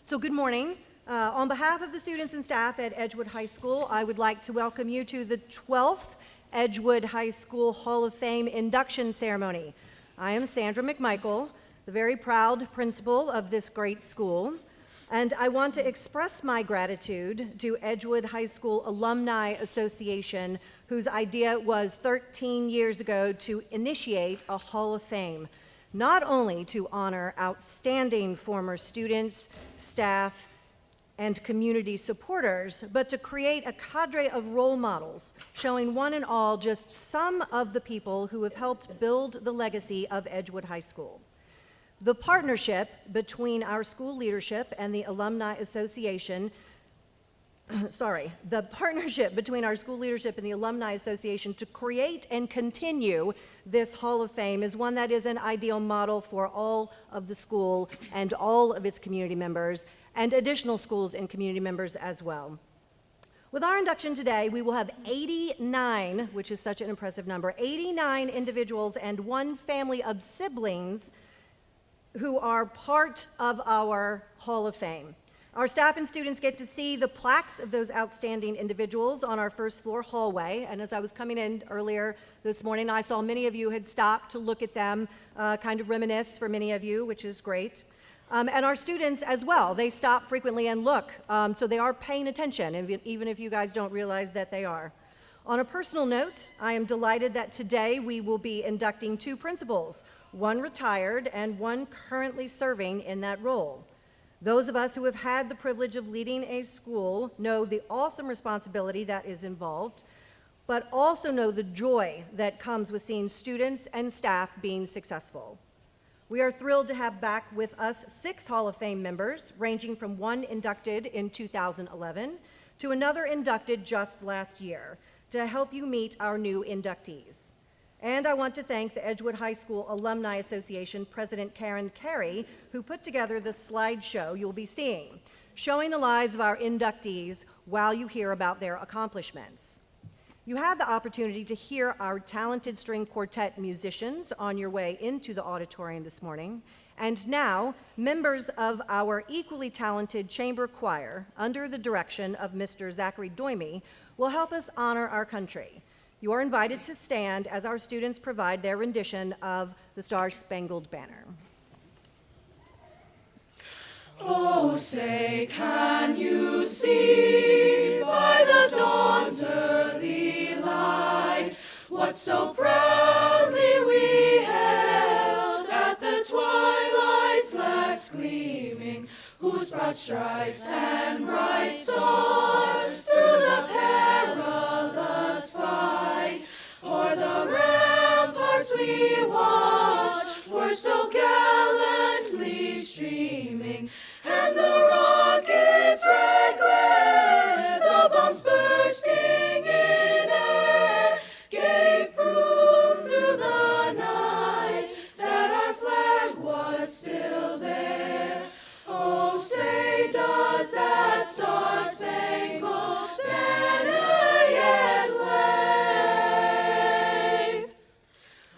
So good morning. On behalf of the students and staff at Edgewood High School, I would like to welcome you to the 12th Edgewood High School Hall of Fame induction ceremony. I am Sandra McMichael, the very proud principal of this great school, and I want to express my gratitude to Edgewood High School Alumni Association, whose idea it was 13 years ago to initiate a Hall of Fame, not only to honor outstanding former students, staff, and community supporters, but to create a cadre of role models showing one and all just some of the people who have helped build the legacy of Edgewood High School. The partnership between our school leadership and the Alumni Association the partnership between our school leadership and the Alumni Association to create and continue this Hall of Fame is one that is an ideal model for all of the school and all of its community members and additional schools and community members as well. With our induction today, we will have 89, which is such an impressive number, 89 individuals and one family of siblings who are part of our Hall of Fame. Our staff and students get to see the plaques of those outstanding individuals on our first floor hallway, and as I was coming in earlier this morning, I saw many of you had stopped to look at them, kind of reminisce for many of you, which is great. And our students as well, they stop frequently and look, so they are paying attention, even if you guys don't realize that they are. On a personal note, I am delighted that today we will be inducting two principals, one retired and one currently serving in that role. Those of us who have had the privilege of leading a school know the awesome responsibility that is involved, but also know the joy that comes with seeing students and staff being successful. We are thrilled to have back with us 6 Hall of Fame members, ranging from one inducted in 2011 to another inducted just last year, to help you meet our new inductees. And I want to thank the Edgewood High School Alumni Association President Karen Carey, who put together the slideshow you'll be seeing, showing the lives of our inductees while you hear about their accomplishments. You had the opportunity to hear our talented string quartet musicians on your way into the auditorium this morning, and now members of our equally talented chamber choir, under the direction of Mr. Zachary Doimy, will help us honor our country. You are invited to stand as our students provide their rendition of the Star-Spangled Banner. Oh, say, can you see by the dawn's early light what so proudly we hailed at the twilight's last gleaming, whose broad stripes and bright stars through the perilous fight o'er the ramparts we watched were so gallantly streaming, and the rocket's red glare, the bombs bursting in air, gave proof through the night that our flag was still there. Oh, say, does that star-spangled banner yet wave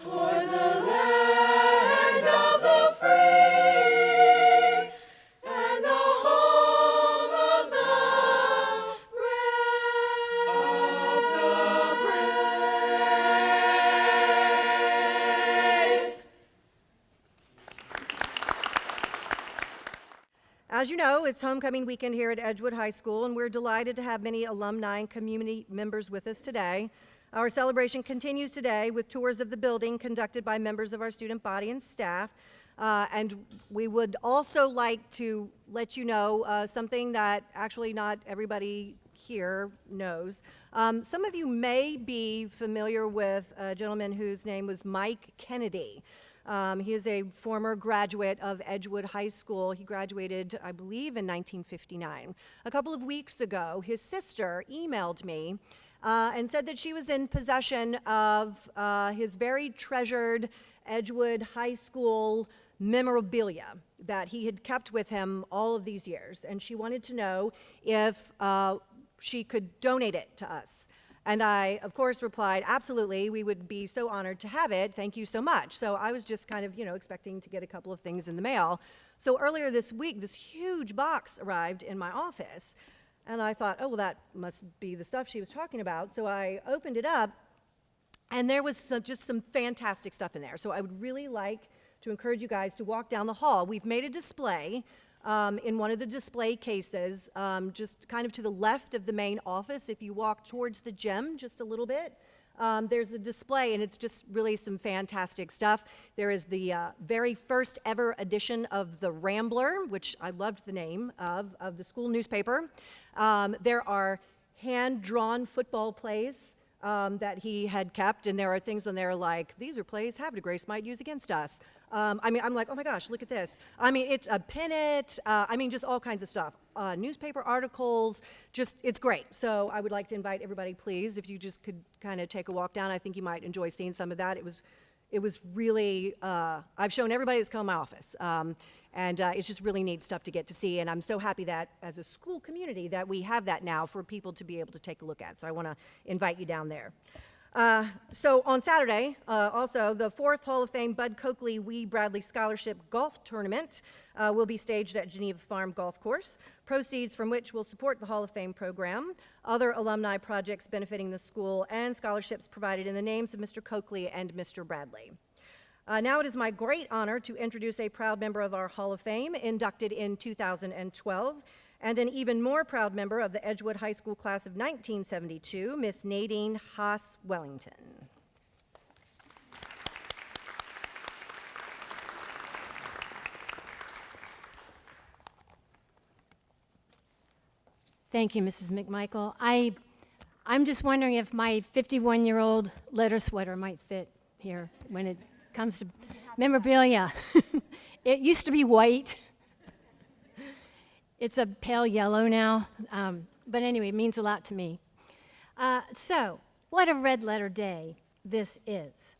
o'er the land of the free and the home of the brave? As you know, it's homecoming weekend here at Edgewood High School, and we're delighted to have many alumni and community members with us today. Our celebration continues today with tours of the building conducted by members of our student body and staff. And we would also like to let you know something that actually not everybody here knows. Some of you may be familiar with a gentleman whose name was Mike Kennedy. He is a former graduate of Edgewood High School. He graduated, I believe, in 1959. A couple of weeks ago, his sister emailed me and said that she was in possession of his very treasured Edgewood High School memorabilia that he had kept with him all of these years. And she wanted to know if she could donate it to us. And I, of course, replied, absolutely, we would be so honored to have it. Thank you so much. So I was just kind of, expecting to get a couple of things in the mail. So earlier this week, this huge box arrived in my office. And I thought, oh, well, that must be the stuff she was talking about. So I opened it up, and there was just some fantastic stuff in there. So I would really like to encourage you guys to walk down the hall. We've made a display in one of the display cases, just kind of to the left of the main office. If you walk towards the gym just a little bit, there's a display, and it's just really some fantastic stuff. There is the very first ever edition of the Rambler, which I loved the name of the school newspaper. There are hand-drawn football plays that he had kept, and there are things on there like, these are plays Havre de Grace might use against us. I'm like, oh my gosh, look at this. It's a pennant, just all kinds of stuff. Newspaper articles, it's great. So I would like to invite everybody, please, if you just could kind of take a walk down. I think you might enjoy seeing some of that. It was really, I've shown everybody that's come to my office. And it's just really neat stuff to get to see. And I'm so happy that as a school community that we have that now for people to be able to take a look at. So I want to invite you down there. So on Saturday, also, the 4th Hall of Fame Bud Coakley Wee Bradley Scholarship Golf Tournament will be staged at Geneva Farm Golf Course, proceeds from which will support the Hall of Fame program, other alumni projects benefiting the school, and scholarships provided in the names of Mr. Coakley and Mr. Bradley. Now it is my great honor to introduce a proud member of our Hall of Fame, inducted in 2012, and an even more proud member of the Edgewood High School class of 1972, Miss Nadine Haas-Wellington. Thank you, Mrs. McMichael. I'm just wondering if my 51-year-old letter sweater might fit here when it comes to memorabilia. It used to be white. It's a pale yellow now, but anyway, it means a lot to me. So, what a red letter day this is.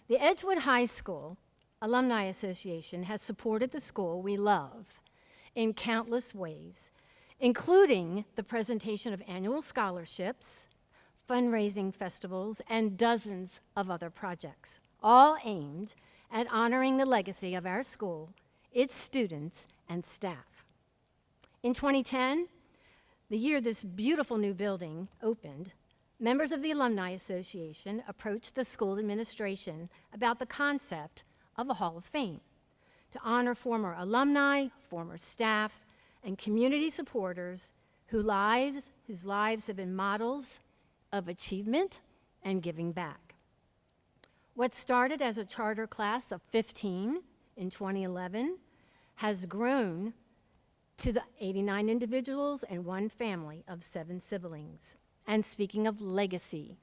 The Edgewood High School Alumni Association has supported the school we love in countless ways, including the presentation of annual scholarships, fundraising festivals, and dozens of other projects, all aimed at honoring the legacy of our school, its students, and staff. In 2010, the year this beautiful new building opened, members of the Alumni Association approached the school administration about the concept of a Hall of Fame to honor former alumni, former staff, and community supporters whose lives have been models of achievement and giving back. What started as a charter class of 15 in 2011 has grown to the 89 individuals and one family of 7 siblings. And speaking of legacy,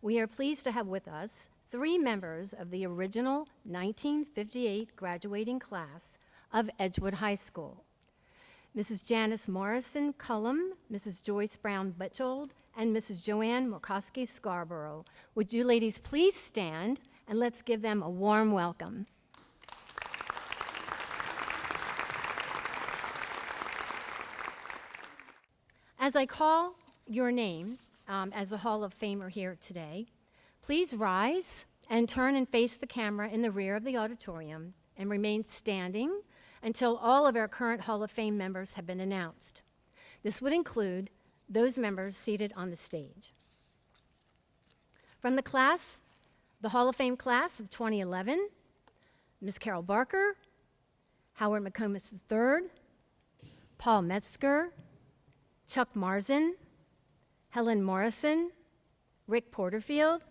we are pleased to have with us 3 members of the original 1958 graduating class of Edgewood High School. Mrs. Janice Morrison Cullum, Mrs. Joyce Brown Betchold, and Mrs. Joanne Murkowski Scarborough. Would you ladies please stand, and let's give them a warm welcome. As I call your name as a Hall of Famer here today, please rise and turn and face the camera in the rear of the auditorium and remain standing until all of our current Hall of Fame members have been announced. This would include those members seated on the stage. From the Hall of Fame class of 2011, Ms. Carol Barker, Howard McComas III, Paul Metzger, Chuck Marzin, Helen Morrison, Rick Porterfield,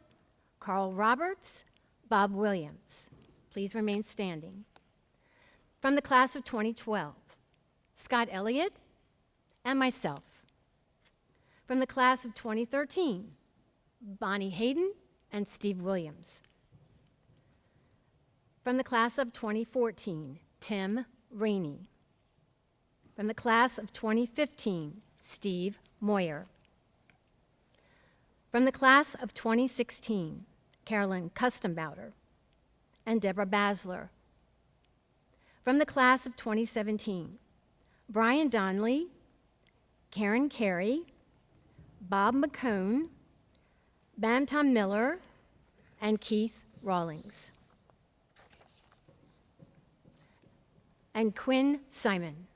Carl Roberts, Bob Williams. Please remain standing. From the class of 2012, Scott Elliott and myself. From the class of 2013, Bonnie Hayden and Steve Williams. From the class of 2014, Tim Rainey. From the class of 2015, Steve Moyer. From the class of 2016, Carolyn Custombouter and Deborah Basler. From the class of 2017, Brian Donnelly, Karen Carey, Bob McCone, Bamton Miller, and Keith Rawlings. And Quinn Simon.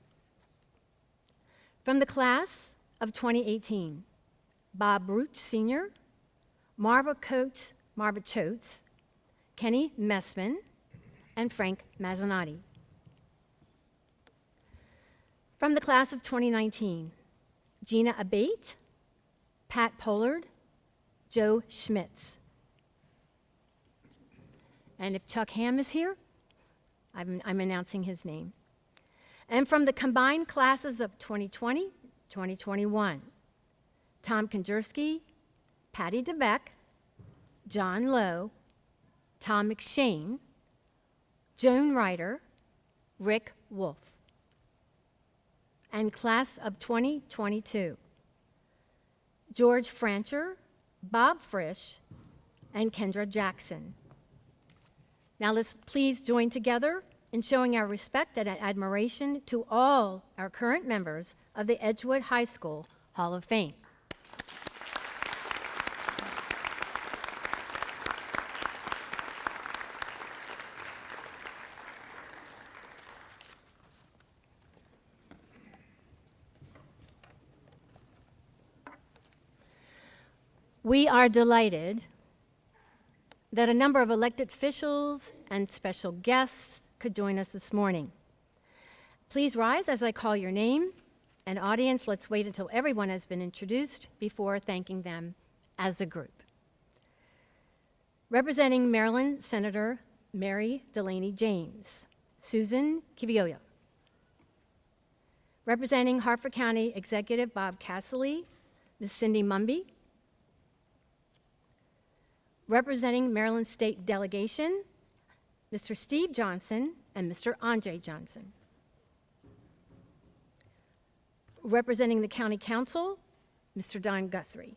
From the class of 2018, Bob Root Sr., Marva Choates, Kenny Messman, and Frank Mazzanotti. From the class of 2019, Gina Abate, Pat Pollard, Joe Schmitz. And if Chuck Ham is here, I'm announcing his name. And from the combined classes of 2020, 2021, Tom Kondersky, Patty DeBeck, John Lowe, Tom McShane, Joan Ryder, Rick Wolf. And class of 2022, George Francher, Bob Frisch, and Kendra Jackson. Now let's please join together in showing our respect and admiration to all our current members of the Edgewood High School Hall of Fame. We are delighted that a number of elected officials and special guests could join us this morning. Please rise as I call your name. And audience, let's wait until everyone has been introduced before thanking them as a group. Representing Maryland, Senator Mary Delaney James, Susan Kiviyoya. Representing Harford County Executive Bob Casserly, Ms. Cindy Mumby. Representing Maryland State Delegation, Mr. Steve Johnson and Mr. Andre Johnson. Representing the County Council, Mr. Don Guthrie.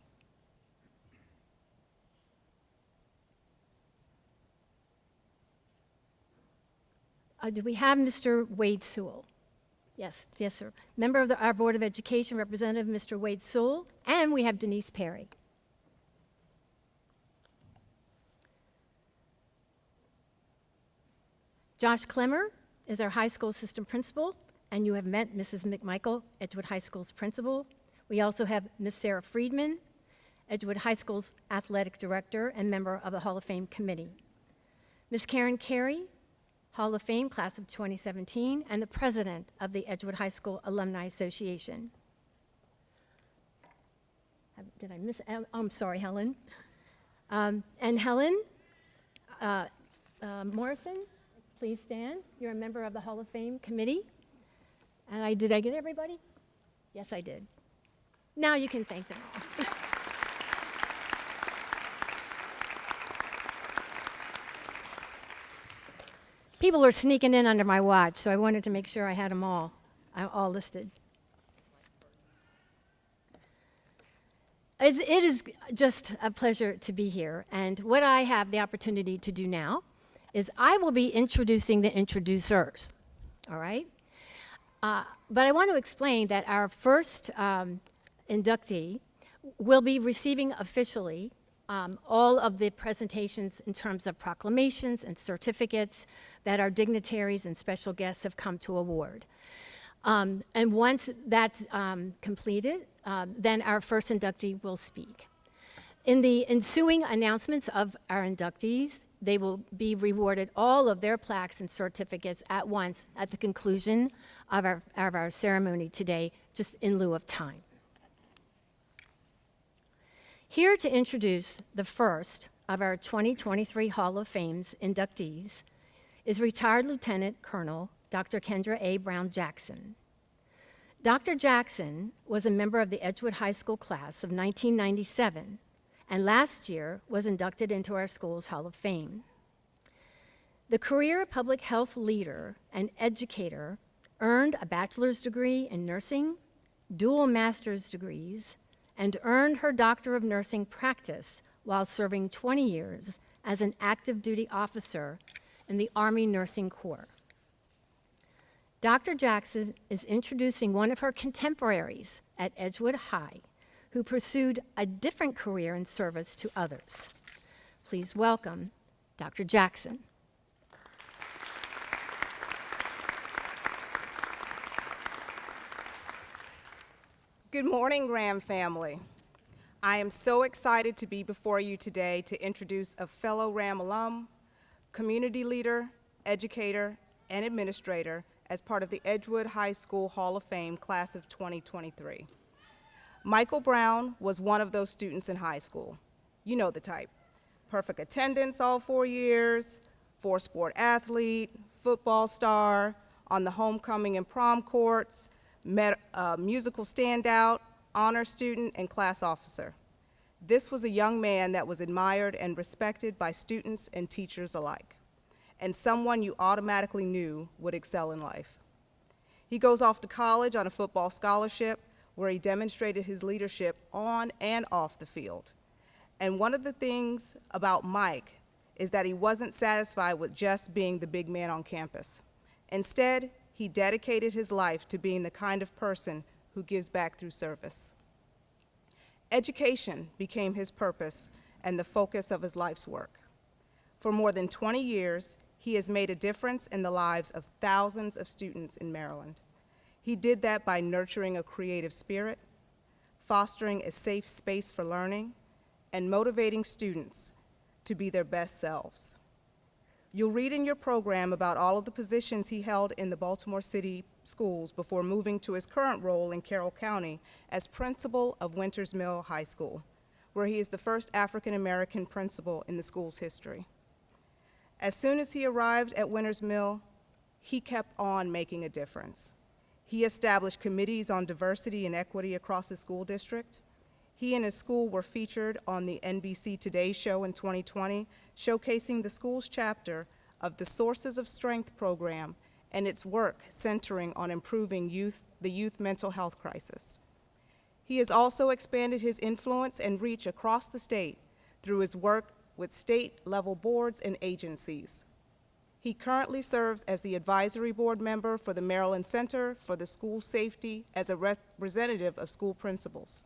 Do we have Mr. Wade Sewell? Yes, yes, sir. Member of our Board of Education, Representative Mr. Wade Sewell, and we have Denise Perry. Josh Clemmer is our high school assistant principal, and you have met Mrs. McMichael, Edgewood High School's principal. We also have Ms. Sarah Friedman, Edgewood High School's athletic director and member of the Hall of Fame committee. Ms. Karen Carey, Hall of Fame class of 2017, and the president of the Edgewood High School Alumni Association. Did I miss? I'm sorry, Helen. And Helen Morrison. Please stand. You're a member of the Hall of Fame committee. And did I get everybody? Yes, I did. Now you can thank them all. People were sneaking in under my watch, so I wanted to make sure I had them all listed. It is just a pleasure to be here. And what I have the opportunity to do now is I will be introducing the introducers, all right? But I want to explain that our first inductee will be receiving officially all of the presentations in terms of proclamations and certificates that our dignitaries and special guests have come to award. And once that's completed, then our first inductee will speak. In the ensuing announcements of our inductees, they will be rewarded all of their plaques and certificates at once at the conclusion of our ceremony today, just in lieu of time. Here to introduce the first of our 2023 Hall of Fame's inductees is retired Lieutenant Colonel Dr. Kendra A. Brown Jackson. Dr. Jackson was a member of the Edgewood High School class of 1997, and last year was inducted into our school's Hall of Fame. The career public health leader and educator earned a bachelor's degree in nursing, dual master's degrees, and earned her Doctor of Nursing practice while serving 20 years as an active duty officer in the Army Nursing Corps. Dr. Jackson is introducing one of her contemporaries at Edgewood High, who pursued a different career in service to others. Please welcome Dr. Jackson. Good morning, Graham family. I am so excited to be before you today to introduce a fellow RAM alum, community leader, educator, and administrator as part of the Edgewood High School Hall of Fame class of 2023. Michael Brown was one of those students in high school. You know the type. Perfect attendance all 4 years, four-sport athlete, football star, on the homecoming and prom courts, musical standout, honor student, and class officer. This was a young man that was admired and respected by students and teachers alike, and someone you automatically knew would excel in life. He goes off to college on a football scholarship where he demonstrated his leadership on and off the field. And one of the things about Mike is that he wasn't satisfied with just being the big man on campus. Instead, he dedicated his life to being the kind of person who gives back through service. Education became his purpose and the focus of his life's work. For more than 20 years, he has made a difference in the lives of thousands of students in Maryland. He did that by nurturing a creative spirit, fostering a safe space for learning, and motivating students to be their best selves. You'll read in your program about all of the positions he held in the Baltimore City schools before moving to his current role in Carroll County as principal of Winters Mill High School, where he is the first African-American principal in the school's history. As soon as he arrived at Winters Mill, he kept on making a difference. He established committees on diversity and equity across the school district. He and his school were featured on the NBC Today show in 2020, showcasing the school's chapter of the Sources of Strength program and its work centering on improving the youth mental health crisis. He has also expanded his influence and reach across the state through his work with state-level boards and agencies. He currently serves as the advisory board member for the Maryland Center for the School Safety as a representative of school principals.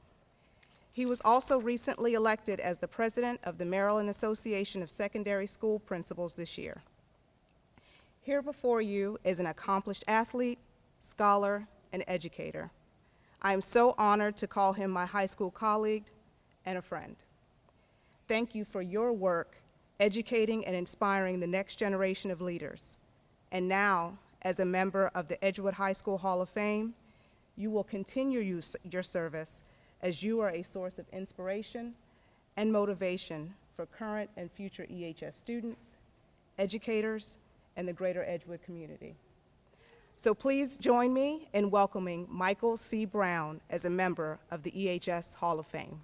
He was also recently elected as the president of the Maryland Association of Secondary School Principals this year. Here before you is an accomplished athlete, scholar, and educator. I am so honored to call him my high school colleague and a friend. Thank you for your work educating and inspiring the next generation of leaders. And now, as a member of the Edgewood High School Hall of Fame, you will continue your service as you are a source of inspiration and motivation for current and future EHS students, educators, and the greater Edgewood community. So please join me in welcoming Michael C. Brown as a member of the EHS Hall of Fame.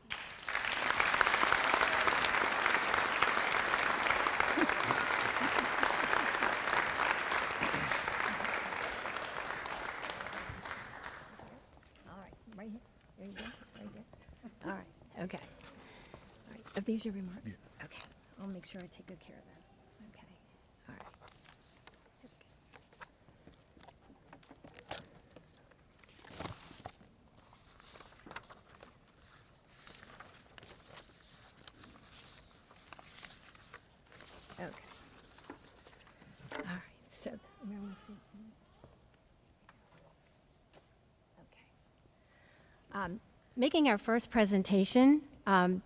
All right, right here. There you go. Right there. All right. Okay. All right. Are these your remarks? Okay. I'll make sure I take good care of that. Okay. All right. Okay. All right. So, Maryland State Senate. Okay. Making our first presentation and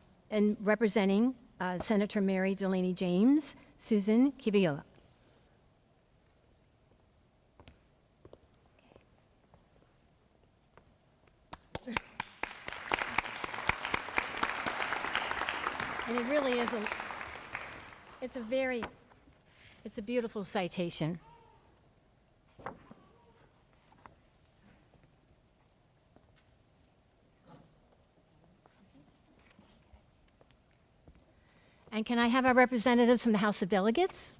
representing Senator Mary Delaney James, Susan Kiviuela. And it really is it's a beautiful citation. And can I have our representatives from the House of Delegates?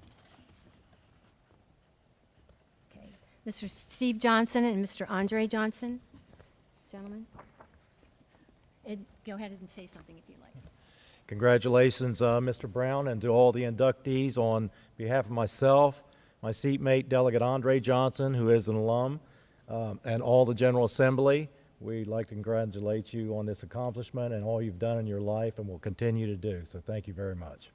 Okay. Mr. Steve Johnson and Mr. Andre Johnson. Gentlemen. Go ahead and say something if you like. Congratulations, Mr. Brown, and to all the inductees on behalf of myself, my seatmate, Delegate Andre Johnson, who is an alum, and all the General Assembly. we'd like to congratulate you on this accomplishment and all you've done in your life and will continue to do. So thank you very much.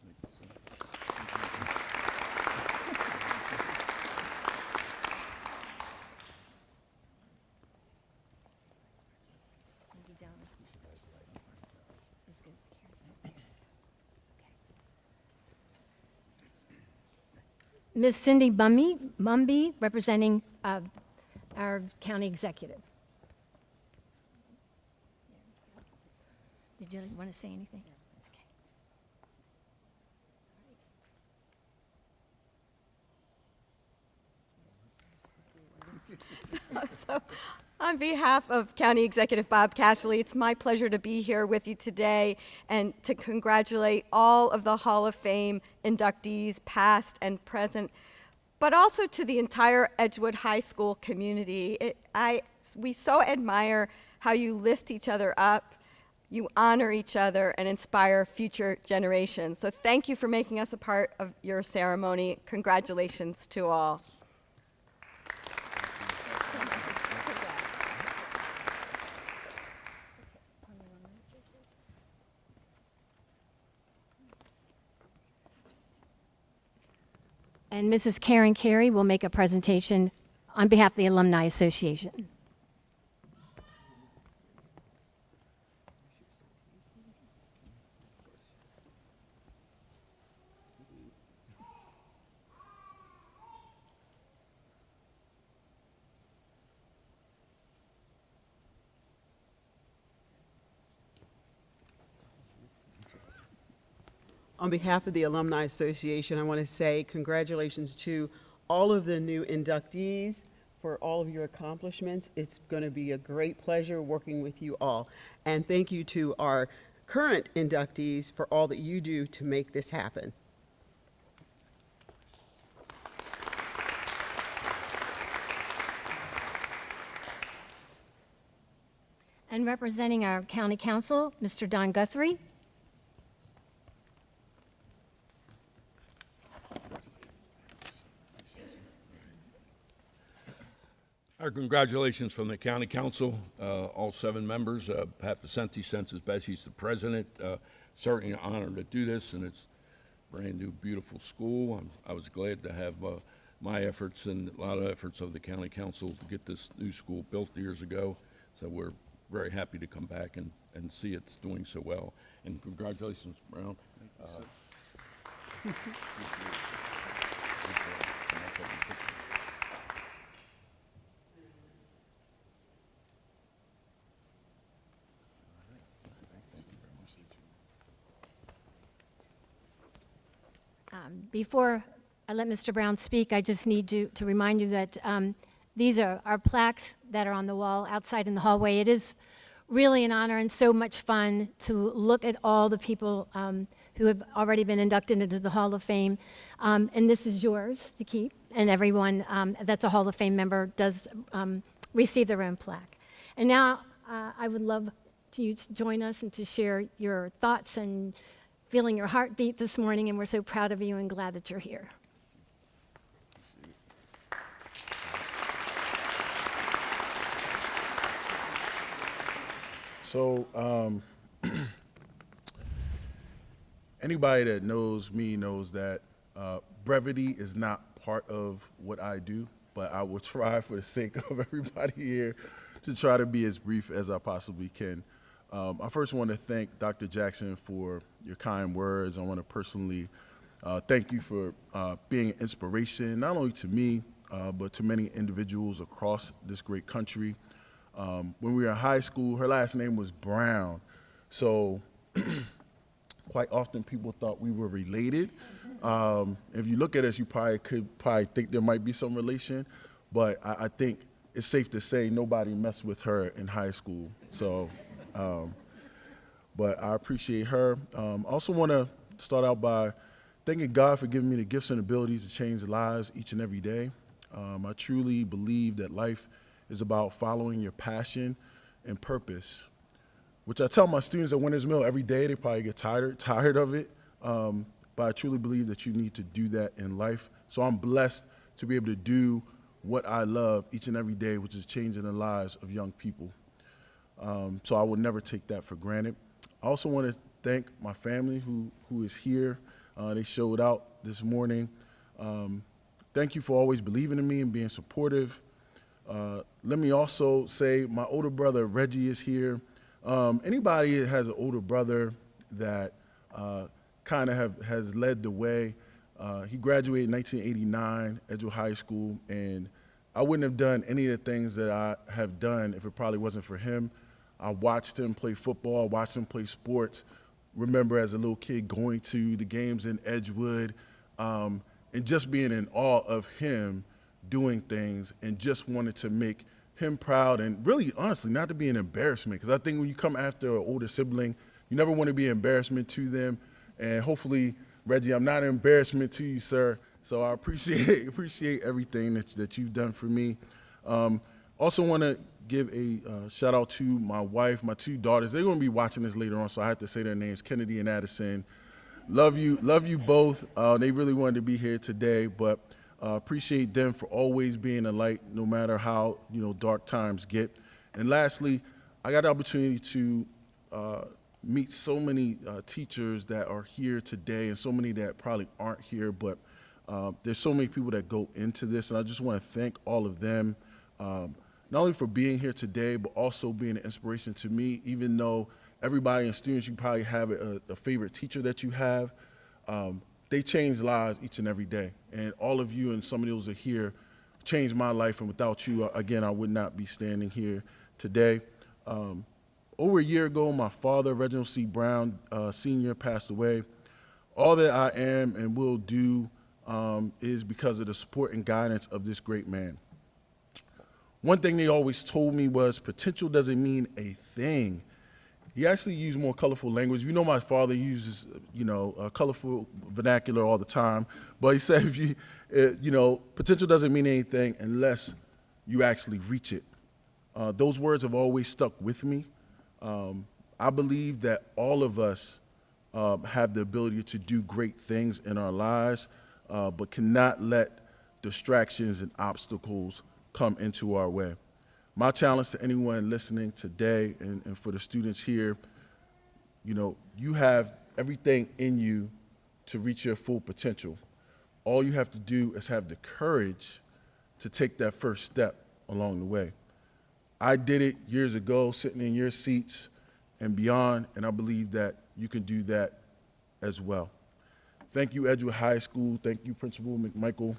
Ms. Cindy Mumby, representing our county executive. Did you want to say anything? So, on behalf of County Executive Bob Casserly, it's my pleasure to be here with you today and to congratulate all of the Hall of Fame inductees, past and present, but also to the entire Edgewood High School community. We so admire how you lift each other up, you honor each other, and inspire future generations. So thank you for making us a part of your ceremony. Congratulations to all. And Mrs. Karen Carey will make a presentation on behalf of the Alumni Association. On behalf of the Alumni Association, I want to say congratulations to all of the new inductees for all of your accomplishments. It's going to be a great pleasure working with you all. And thank you to our current inductees for all that you do to make this happen. And representing our county council, Mr. Don Guthrie. Our congratulations from the County Council, all 7 members. Pat Vicente, since Bessie's the president, certainly an honor to do this, and it's a brand-new, beautiful school. I was glad to have my efforts and a lot of efforts of the County Council to get this new school built years ago, so we're very happy to come back and see it's doing so well. And congratulations, Brown. Before I let Mr. Brown speak, I just need to remind you that these are our plaques that are on the wall outside in the hallway. It is really an honor and so much fun to look at all the people who have already been inducted into the Hall of Fame. And this is yours to keep, and everyone that's a Hall of Fame member does receive their own plaque. And now I would love you to join us and to share your thoughts and feeling your heartbeat this morning, and we're so proud of you and glad that you're here. So, anybody that knows me knows that brevity is not part of what I do, but I will try for the sake of everybody here to try to be as brief as I possibly can. I first want to thank Dr. Jackson for your kind words. I want to personally thank you for being an inspiration, not only to me, but to many individuals across this great country. When we were in high school, her last name was Brown. So quite often people thought we were related. If you look at us, you could think there might be some relation, but I think it's safe to say nobody messed with her in high school. So, but I appreciate her. I also want to start out by thanking God for giving me the gifts and abilities to change lives each and every day. I truly believe that life is about following your passion and purpose, which I tell my students at Winners Mill every day. They probably get tired of it, but I truly believe that you need to do that in life. So I'm blessed to be able to do what I love each and every day, which is changing the lives of young people. So I would never take that for granted. I also want to thank my family who is here. They showed out this morning. Thank you for always believing in me and being supportive. Let me also say my older brother, Reggie, is here. Anybody that has an older brother that kind of has led the way, he graduated in 1989, Edgewood High School, and I wouldn't have done any of the things that I have done if it probably wasn't for him. I watched him play football, watched him play sports, remember as a little kid going to the games in Edgewood, and just being in awe of him doing things and just wanted to make him proud and really, honestly, not to be an embarrassment. Because I think when you come after an older sibling, you never want to be an embarrassment to them. And hopefully, Reggie, I'm not an embarrassment to you, sir. So I appreciate everything that you've done for me. Also want to give a shout out to my wife, my two daughters. They're going to be watching this later on, so I have to say their names, Kennedy and Addison. Love you both. They really wanted to be here today, but appreciate them for always being a light, no matter how dark times get. And lastly, I got the opportunity to meet so many teachers that are here today, and so many that probably aren't here. But there's so many people that go into this, and I just want to thank all of them, not only for being here today, but also being an inspiration to me. Even though everybody and students, you probably have a favorite teacher that you have. They change lives each and every day. And all of you and some of those are here changed my life. And without you, again, I would not be standing here today. Over a year ago, my father, Reginald C. Brown, Sr., passed away. All that I am and will do is because of the support and guidance of this great man. One thing they always told me was potential doesn't mean a thing. He actually used more colorful language. You know, my father uses, colorful vernacular all the time. But he said, potential doesn't mean anything unless you actually reach it. Those words have always stuck with me. I believe that all of us have the ability to do great things in our lives, but cannot let distractions and obstacles come into our way. My challenge to anyone listening today and for the students here, you have everything in you to reach your full potential. All you have to do is have the courage to take that first step along the way. I did it years ago, sitting in your seats and beyond, and I believe that you can do that as well. Thank you, Edgewood High School. Thank you, Principal McMichael,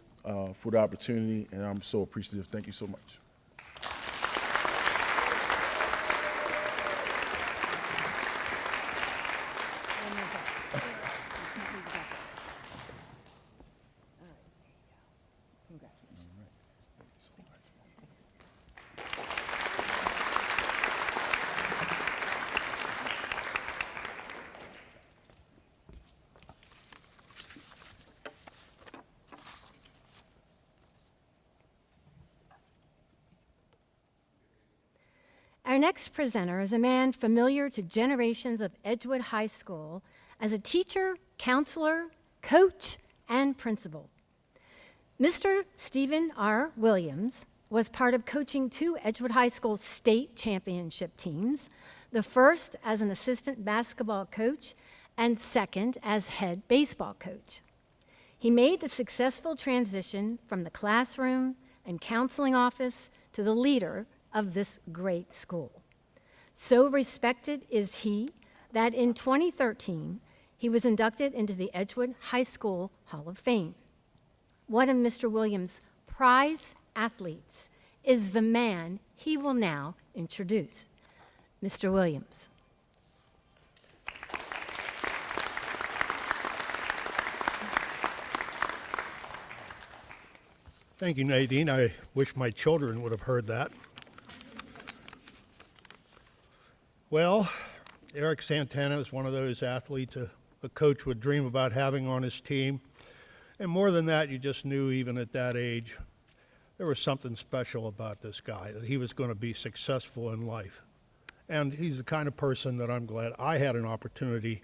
for the opportunity, and I'm so appreciative. Thank you so much. Our next presenter is a man familiar to generations of Edgewood High School as a teacher, counselor, coach, and principal. Mr. Stephen R. Williams was part of coaching two Edgewood High School state championship teams, the first as an assistant basketball coach and second as head baseball coach. He made the successful transition from the classroom and counseling office to the leader of this great school. So respected is he that in 2013, he was inducted into the Edgewood High School Hall of Fame. One of Mr. Williams' prize athletes is the man he will now introduce, Mr. Williams. Thank you, Nadine. I wish my children would have heard that. Well, Eric Santana is one of those athletes a coach would dream about having on his team. And more than that, you just knew even at that age, there was something special about this guy, that he was going to be successful in life. And he's the kind of person that I'm glad I had an opportunity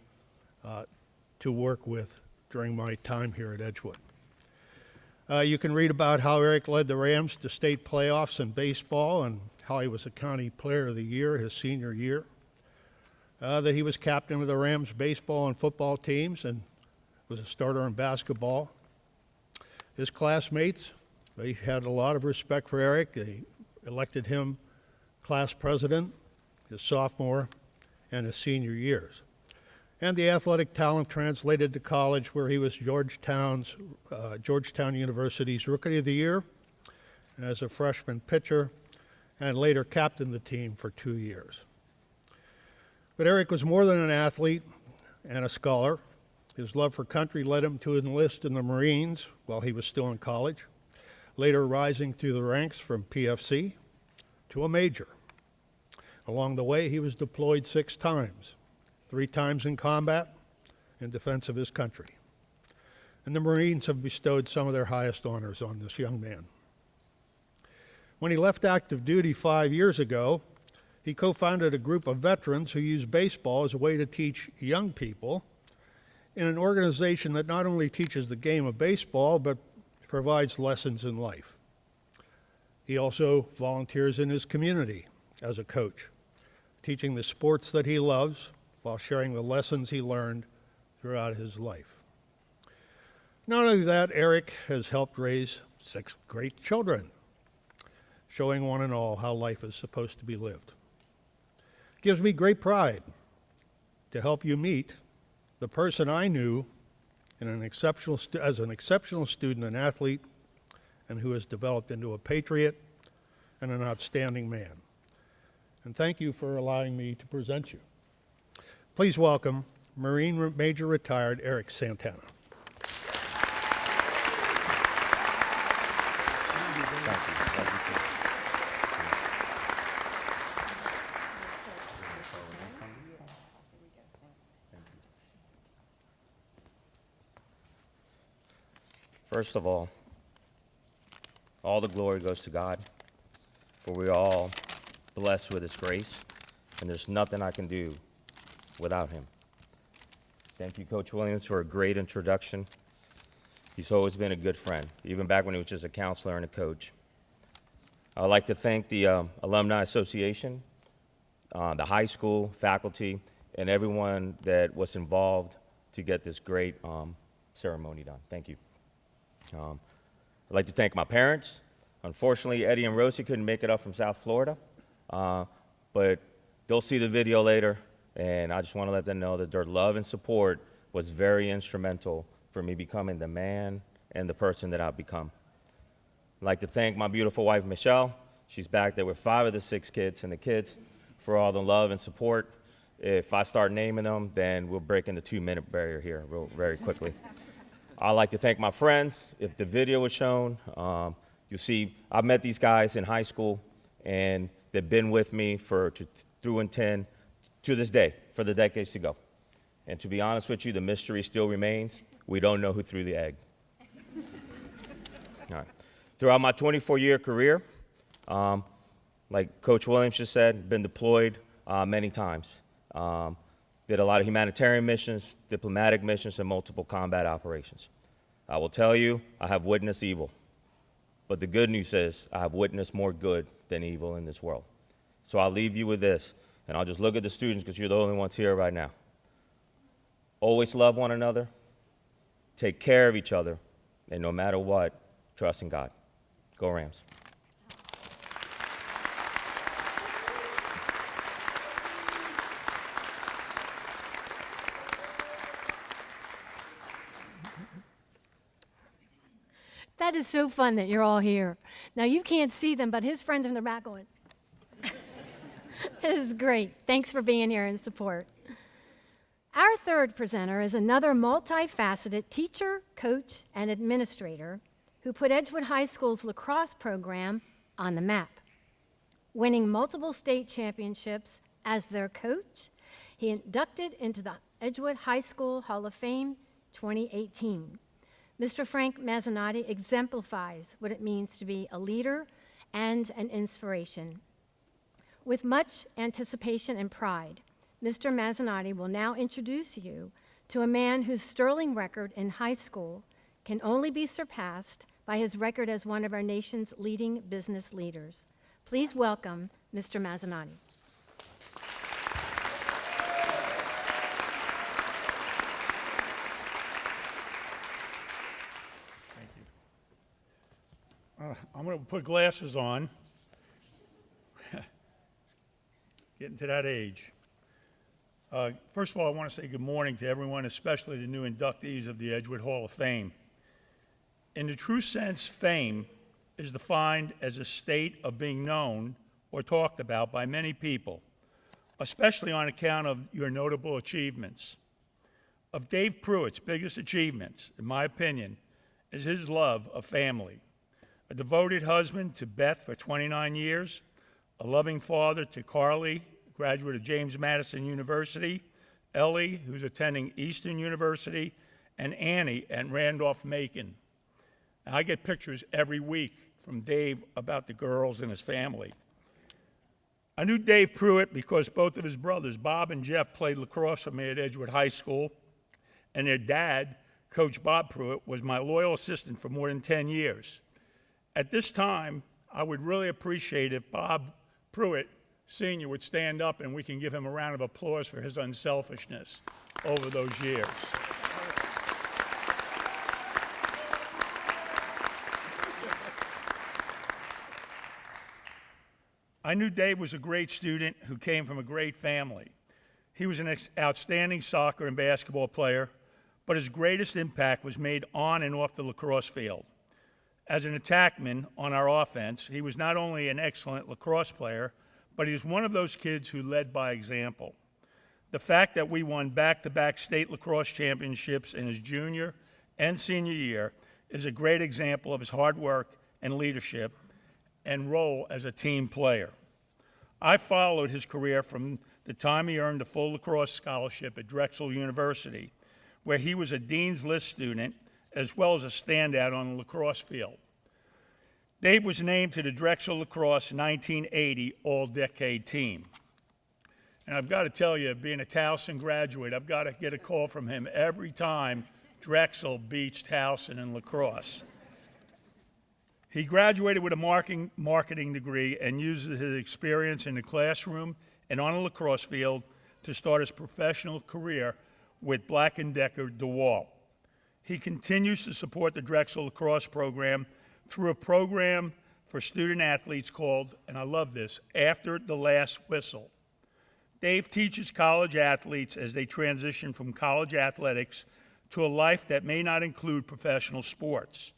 to work with during my time here at Edgewood. You can read about how Eric led the Rams to state playoffs in baseball and how he was a county player of the year his senior year, that he was captain of the Rams baseball and football teams and was a starter in basketball. His classmates, they had a lot of respect for Eric. They elected him class president his sophomore and his senior years. And the athletic talent translated to college, where he was Georgetown University's Rookie of the Year as a freshman pitcher, and later captained the team for 2 years. But Eric was more than an athlete and a scholar. His love for country led him to enlist in the Marines while he was still in college, later rising through the ranks from PFC to a major. Along the way, he was deployed 6 times, 3 times in combat in defense of his country. And the Marines have bestowed some of their highest honors on this young man. When he left active duty 5 years ago, he co-founded a group of veterans who use baseball as a way to teach young people in an organization that not only teaches the game of baseball, but provides lessons in life. He also volunteers in his community as a coach, teaching the sports that he loves while sharing the lessons he learned throughout his life. Not only that, Eric has helped raise 6 great children, showing one and all how life is supposed to be lived. It gives me great pride to help you meet the person I knew as an exceptional student and athlete, and who has developed into a patriot and an outstanding man. And thank you for allowing me to present you. Please welcome Marine Major Retired Eric Santana. First of all the glory goes to God, for we are all blessed with His grace, and there's nothing I can do without Him. Thank you, Coach Williams, for a great introduction. He's always been a good friend, even back when he was just a counselor and a coach. I'd like to thank the Alumni Association, the high school, faculty, and everyone that was involved to get this great ceremony done. Thank you. I'd like to thank my parents. Unfortunately, Eddie and Rosie couldn't make it up from South Florida, but they'll see the video later, and I just want to let them know that their love and support was very instrumental for me becoming the man and the person that I've become. I'd like to thank my beautiful wife, Michelle. She's back there with 5 of the 6 kids, and the kids for all the love and support. If I start naming them, then we'll break in the 2-minute barrier here very quickly. I'd like to thank my friends. If the video was shown, you'll see I've met these guys in high school, and they've been with me through and 10 to this day, for the decades to go. And to be honest with you, the mystery still remains. We don't know who threw the egg. All right. Throughout my 24-year career, like Coach Williams just said, been deployed many times. Did a lot of humanitarian missions, diplomatic missions, and multiple combat operations. I will tell you, I have witnessed evil. But the good news is, I have witnessed more good than evil in this world. So I'll leave you with this, and I'll just look at the students because you're the only ones here right now. Always love one another, take care of each other, and no matter what, trust in God. Go Rams. That is so fun that you're all here. Now, you can't see them, but his friends in the back going, this is great. Thanks for being here and support. Our third presenter is another multifaceted teacher, coach, and administrator who put Edgewood High School's lacrosse program on the map. Winning multiple state championships as their coach, he inducted into the Edgewood High School Hall of Fame 2018. Mr. Frank Mazzanotti exemplifies what it means to be a leader and an inspiration. With much anticipation and pride, Mr. Mazzanotti will now introduce you to a man whose sterling record in high school can only be surpassed by his record as one of our nation's leading business leaders. Please welcome Mr. Mazzanati. I'm going to put glasses on. Getting to that age. First of all, I want to say good morning to everyone, especially the new inductees of the Edgewood Hall of Fame. In the true sense, fame is defined as a state of being known or talked about by many people, especially on account of your notable achievements. Of Dave Pruitt's biggest achievements, in my opinion, is his love of family. A devoted husband to Beth for 29 years, a loving father to Carly, graduate of James Madison University, Ellie, who's attending Eastern University, and Annie at Randolph-Macon. And I get pictures every week from Dave about the girls and his family. I knew Dave Pruitt because both of his brothers, Bob and Jeff, played lacrosse with me at Edgewood High School, and their dad, Coach Bob Pruitt, was my loyal assistant for more than 10 years. At this time, I would really appreciate if Bob Pruitt Sr. would stand up and we can give him a round of applause for his unselfishness over those years. I knew Dave was a great student who came from a great family. He was an outstanding soccer and basketball player, but his greatest impact was made on and off the lacrosse field. As an attackman on our offense, he was not only an excellent lacrosse player, but he was one of those kids who led by example. The fact that we won back-to-back state lacrosse championships in his junior and senior year is a great example of his hard work and leadership and role as a team player. I followed his career from the time he earned a full lacrosse scholarship at Drexel University, where he was a Dean's List student as well as a standout on the lacrosse field. Dave was named to the Drexel Lacrosse 1980 All-Decade Team. And I've got to tell you, being a Towson graduate, I've got to get a call from him every time Drexel beats Towson in lacrosse. He graduated with a marketing degree and used his experience in the classroom and on the lacrosse field to start his professional career with Black & Decker DeWalt. He continues to support the Drexel lacrosse program through a program for student athletes called, and I love this, After the Last Whistle. Dave teaches college athletes as they transition from college athletics to a life that may not include professional sports.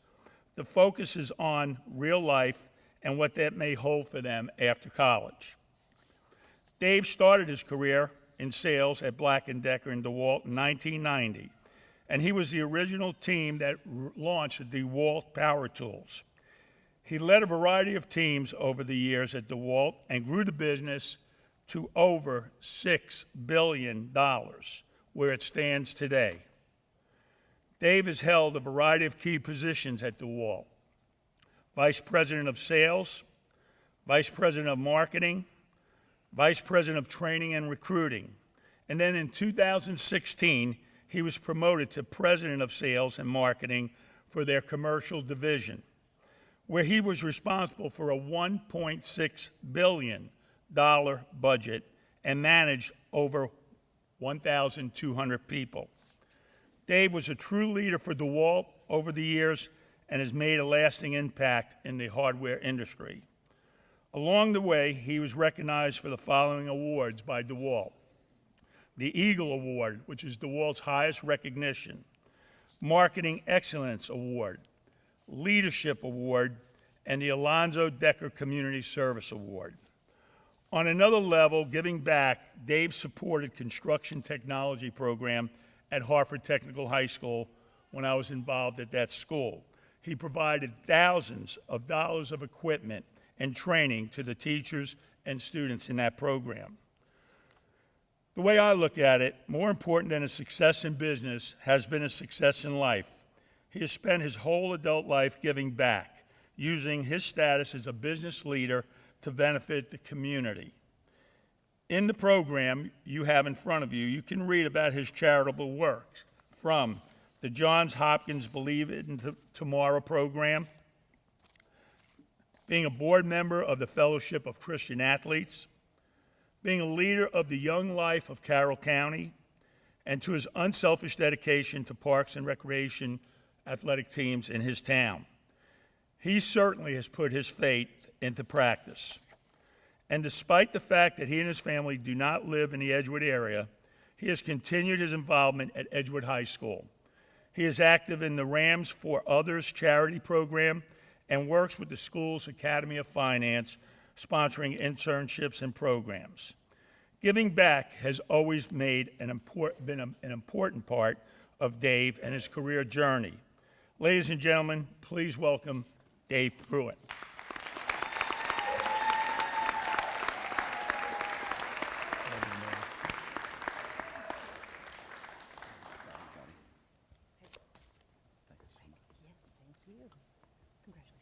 The focus is on real life and what that may hold for them after college. Dave started his career in sales at Black & Decker and DeWalt in 1990, and he was the original team that launched the DeWalt Power Tools. He led a variety of teams over the years at DeWalt and grew the business to over $6 billion, where it stands today. Dave has held a variety of key positions at DeWalt: Vice President of Sales, Vice President of Marketing, Vice President of Training and Recruiting. And then in 2016, he was promoted to President of Sales and Marketing for their commercial division, where he was responsible for a $1.6 billion budget and managed over 1,200 people. Dave was a true leader for DeWalt over the years and has made a lasting impact in the hardware industry. Along the way, he was recognized for the following awards by DeWalt: the Eagle Award, which is DeWalt's highest recognition, Marketing Excellence Award, Leadership Award, and the Alonzo Decker Community Service Award. On another level, giving back, Dave supported construction technology program at Hartford Technical High School when I was involved at that school. He provided thousands of dollars of equipment and training to the teachers and students in that program. The way I look at it, more important than a success in business has been a success in life. He has spent his whole adult life giving back, using his status as a business leader to benefit the community. In the program you have in front of you, you can read about his charitable work, from the Johns Hopkins Believe in Tomorrow program, being a board member of the Fellowship of Christian Athletes, being a leader of the Young Life of Carroll County, and to his unselfish dedication to parks and recreation athletic teams in his town. He certainly has put his faith into practice. And despite the fact that he and his family do not live in the Edgewood area, he has continued his involvement at Edgewood High School. He is active in the Rams for Others charity program and works with the school's Academy of Finance, sponsoring internships and programs. Giving back has always been an important part of Dave and his career journey. Ladies and gentlemen, please welcome Dave Pruitt.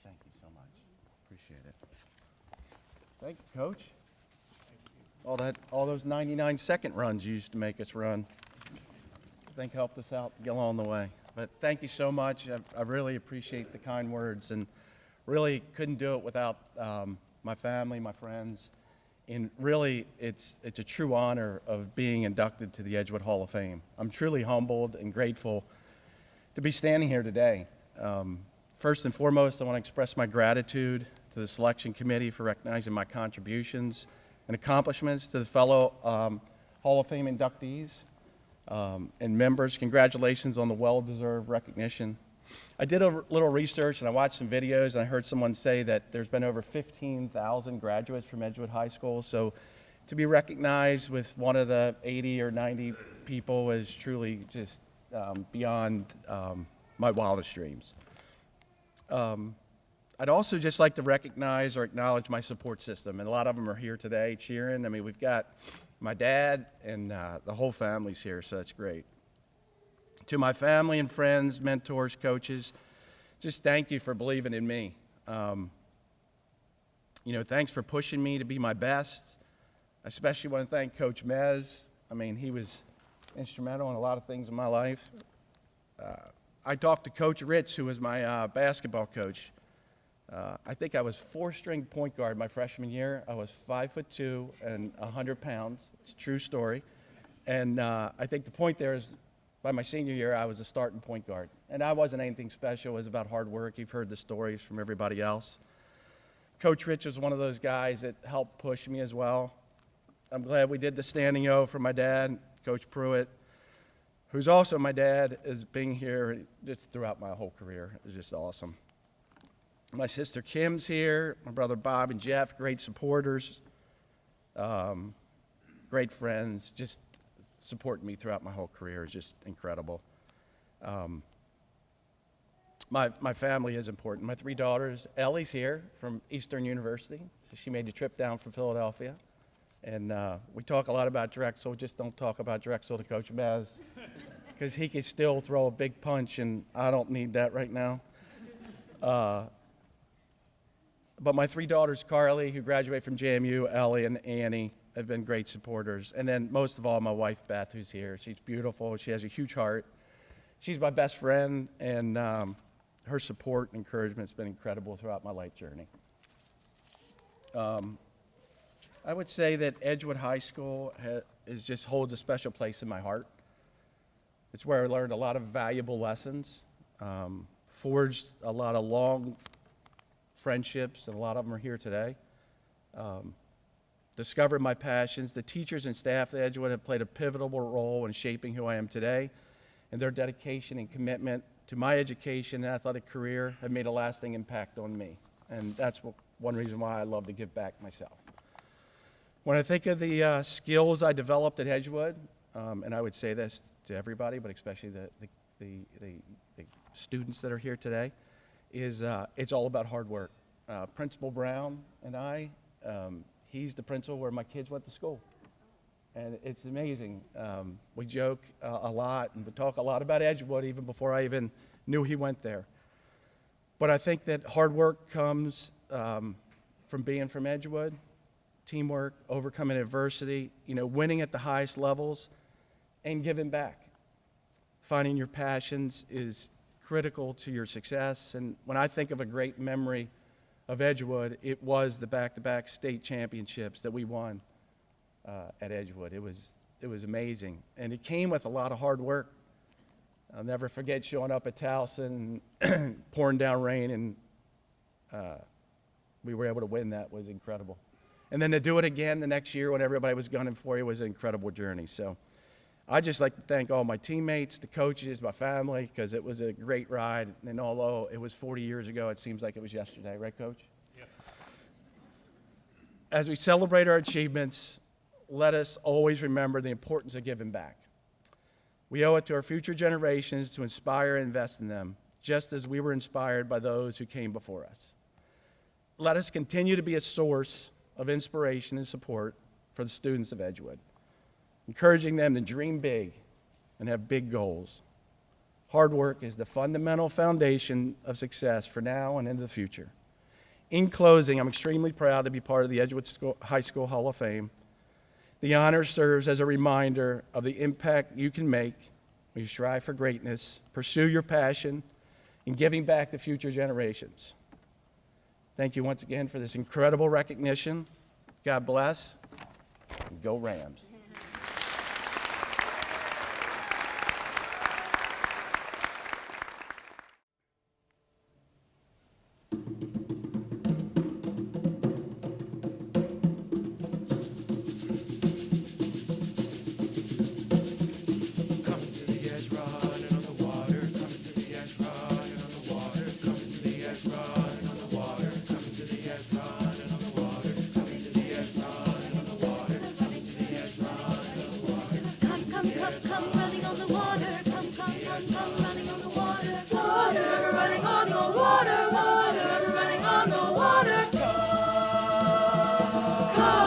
Thank you so much. Appreciate it. Thank you, Coach. All those 99-second runs you used to make us run, I think helped us out along the way. But thank you so much. I really appreciate the kind words, and really couldn't do it without my family, my friends. And really, it's a true honor of being inducted to the Edgewood Hall of Fame. I'm truly humbled and grateful to be standing here today. First and foremost, I want to express my gratitude to the selection committee for recognizing my contributions and accomplishments, to the fellow Hall of Fame inductees and members. Congratulations on the well-deserved recognition. I did a little research and I watched some videos, and I heard someone say that there's been over 15,000 graduates from Edgewood High School. So to be recognized with one of the 80 or 90 people is truly just beyond my wildest dreams. I'd also just like to recognize or acknowledge my support system, and a lot of them are here today cheering. I mean, we've got my dad and the whole family's here, so that's great. To my family and friends, mentors, coaches, just thank you for believing in me. Thanks for pushing me to be my best. I especially want to thank Coach Mez. I mean, he was instrumental in a lot of things in my life. I talked to Coach Ritz, who was my basketball coach. I think I was four-string point guard my freshman year. I was 5'2" and 100 pounds. It's a true story. And I think the point there is, by my senior year, I was a starting point guard. And I wasn't anything special. It was about hard work. You've heard the stories from everybody else. Coach Rich was one of those guys that helped push me as well. I'm glad we did the standing O for my dad, Coach Pruitt, who's also my dad, is being here just throughout my whole career. It's just awesome. My sister Kim's here, my brother Bob and Jeff, great supporters, great friends, just supporting me throughout my whole career is just incredible. My family is important. My three daughters, Ellie's here from Eastern University, so she made the trip down from Philadelphia. And we talk a lot about Drexel, just don't talk about Drexel to Coach Mez, because he can still throw a big punch, and I don't need that right now. But my three daughters, Carly, who graduated from JMU, Ellie, and Annie, have been great supporters. And then most of all, my wife, Beth, who's here. She's beautiful. She has a huge heart. She's my best friend, and her support and encouragement has been incredible throughout my life journey. I would say that Edgewood High School just holds a special place in my heart. It's where I learned a lot of valuable lessons, forged a lot of long friendships, and a lot of them are here today. Discovered my passions. The teachers and staff at Edgewood have played a pivotal role in shaping who I am today, and their dedication and commitment to my education and athletic career have made a lasting impact on me. And that's one reason why I love to give back myself. When I think of the skills I developed at Edgewood, and I would say this to everybody, but especially the students that are here today, is it's all about hard work. Principal Brown and I, he's the principal where my kids went to school. And it's amazing. We joke a lot and we talk a lot about Edgewood even before I even knew he went there. But I think that hard work comes from being from Edgewood, teamwork, overcoming adversity, winning at the highest levels, and giving back. Finding your passions is critical to your success. And when I think of a great memory of Edgewood, it was the back-to-back state championships that we won at Edgewood. It was amazing, and it came with a lot of hard work. I'll never forget showing up at Towson, pouring down rain, and we were able to win. That was incredible. And then to do it again the next year when everybody was gunning for you was an incredible journey. So I'd just like to thank all my teammates, the coaches, my family, because it was a great ride. And although it was 40 years ago, it seems like it was yesterday, right, Coach? Yeah. As we celebrate our achievements, let us always remember the importance of giving back. We owe it to our future generations to inspire and invest in them, just as we were inspired by those who came before us. Let us continue to be a source of inspiration and support for the students of Edgewood, encouraging them to dream big and have big goals. Hard work is the fundamental foundation of success for now and into the future. In closing, I'm extremely proud to be part of the Edgewood High School Hall of Fame. The honor serves as a reminder of the impact you can make when you strive for greatness, pursue your passion, and giving back to future generations. Thank you once again for this incredible recognition. God bless, and go Rams. Come running on the water. Come running on the water. Water running on the water. Water running on the water. Come,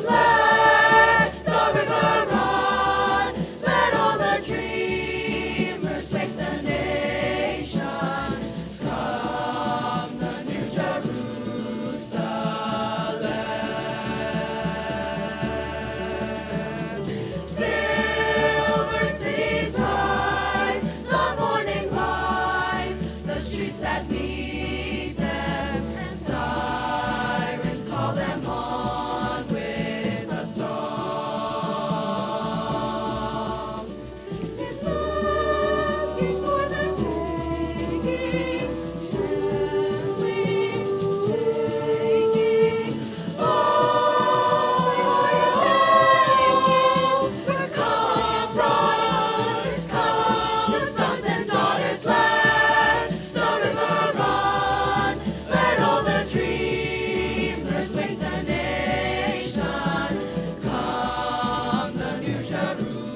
let the river run. Let all the dreamers wake the nation. Come, the new Silver cities rise, the morning lies, the streets that meet them, and sirens call them on with a song. It's asking for the taking, truly shaking. Oh, come, sons and daughters, let the river run. Let all the dreamers wake the nation. Come, the new Jerusalem.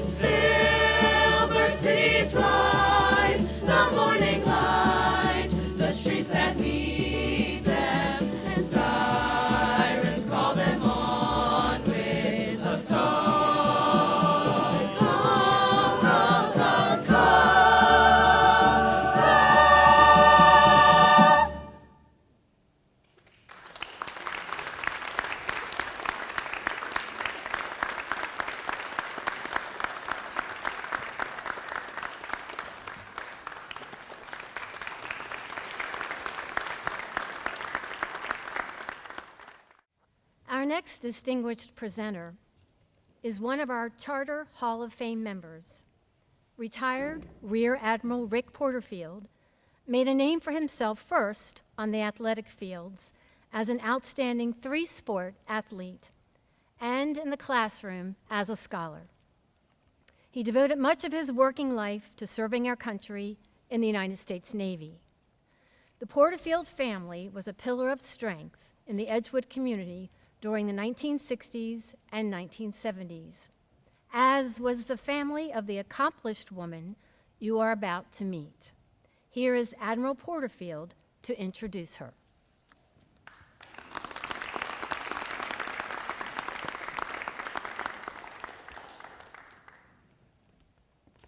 Silver cities rise, the morning light, the streets that meet them, and sirens call them on with a song. Come, come, come, come. Our next distinguished presenter is one of our Charter Hall of Fame members. Retired Rear Admiral Rick Porterfield made a name for himself first on the athletic fields as an outstanding three-sport athlete and in the classroom as a scholar. He devoted much of his working life to serving our country in the United States Navy. The Porterfield family was a pillar of strength in the Edgewood community during the 1960s and 1970s, as was the family of the accomplished woman you are about to meet. Here is Admiral Porterfield to introduce her.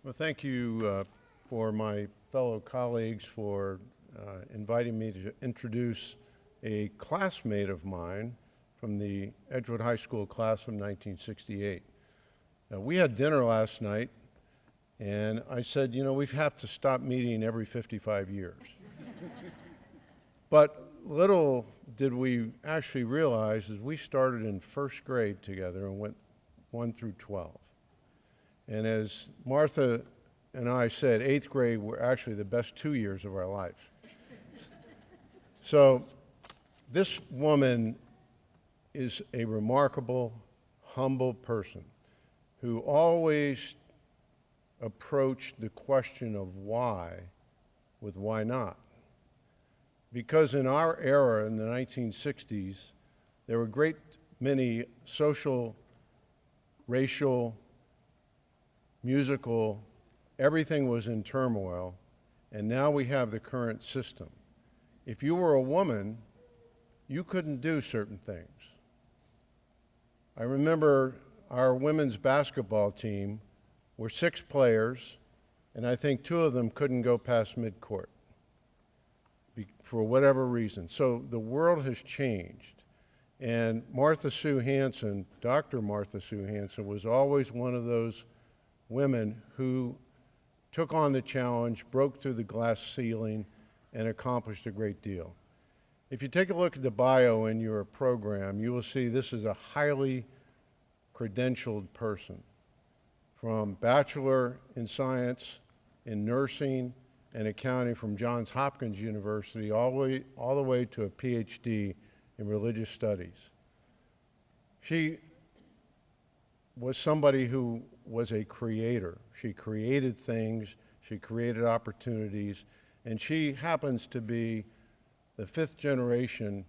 Well, thank you for my fellow colleagues for inviting me to introduce a classmate of mine from the Edgewood High School class of 1968. We had dinner last night, And I said, you know, we have to stop meeting every 55 years. But little did we actually realize is we started in first grade together and went 1 through 12. And as Martha and I said, 8th grade were actually the best 2 years of our lives. So this woman is a remarkable, humble person who always approached the question of why with why not. Because in our era, in the 1960s, there were a great many social, racial, musical, everything was in turmoil, and now we have the current system. If you were a woman, you couldn't do certain things. I remember our women's basketball team were 6 players, and I think 2 of them couldn't go past midcourt for whatever reason. So the world has changed. And Martha Sue Hansen, Dr. Martha Sue Hansen, was always one of those women who took on the challenge, broke through the glass ceiling, and accomplished a great deal. If you take a look at the bio in your program, you will see this is a highly credentialed person, from bachelor in science, in nursing, and accounting from Johns Hopkins University, all the way to a PhD in religious studies. She was somebody who was a creator. She created things, she created opportunities, and she happens to be the 5th generation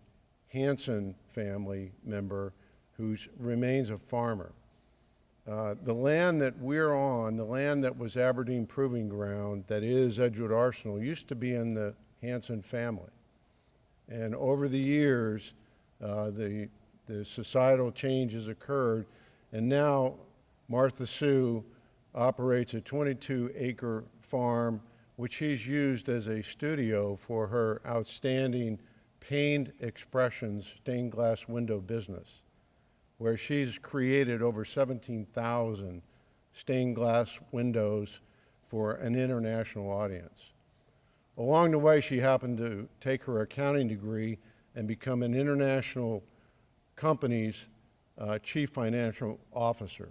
Hansen family member who remains a farmer. The land that we're on, the land that was Aberdeen Proving Ground, that is Edgewood Arsenal, used to be in the Hansen family. And over the years, the societal changes occurred, and now Martha Sue operates a 22-acre farm, which she's used as a studio for her outstanding Pained Expressions stained glass window business, where she's created over 17,000 stained glass windows for an international audience. Along the way, she happened to take her accounting degree and become an international company's chief financial officer.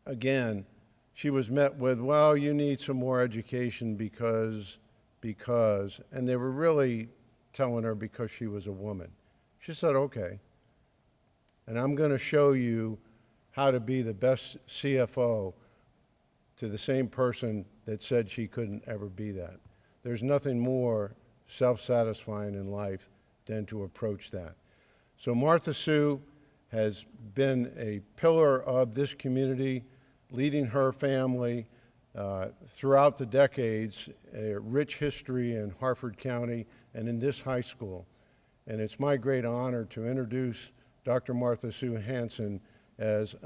Again, she was met with, well, you need some more education because, and they were really telling her because she was a woman. She said, okay. And I'm going to show you how to be the best CFO to the same person that said she couldn't ever be that. There's nothing more self-satisfying in life than to approach that. So Martha Sue has been a pillar of this community, leading her family throughout the decades, a rich history in Harford County and in this high school. And it's my great honor to introduce Dr. Martha Sue Hansen as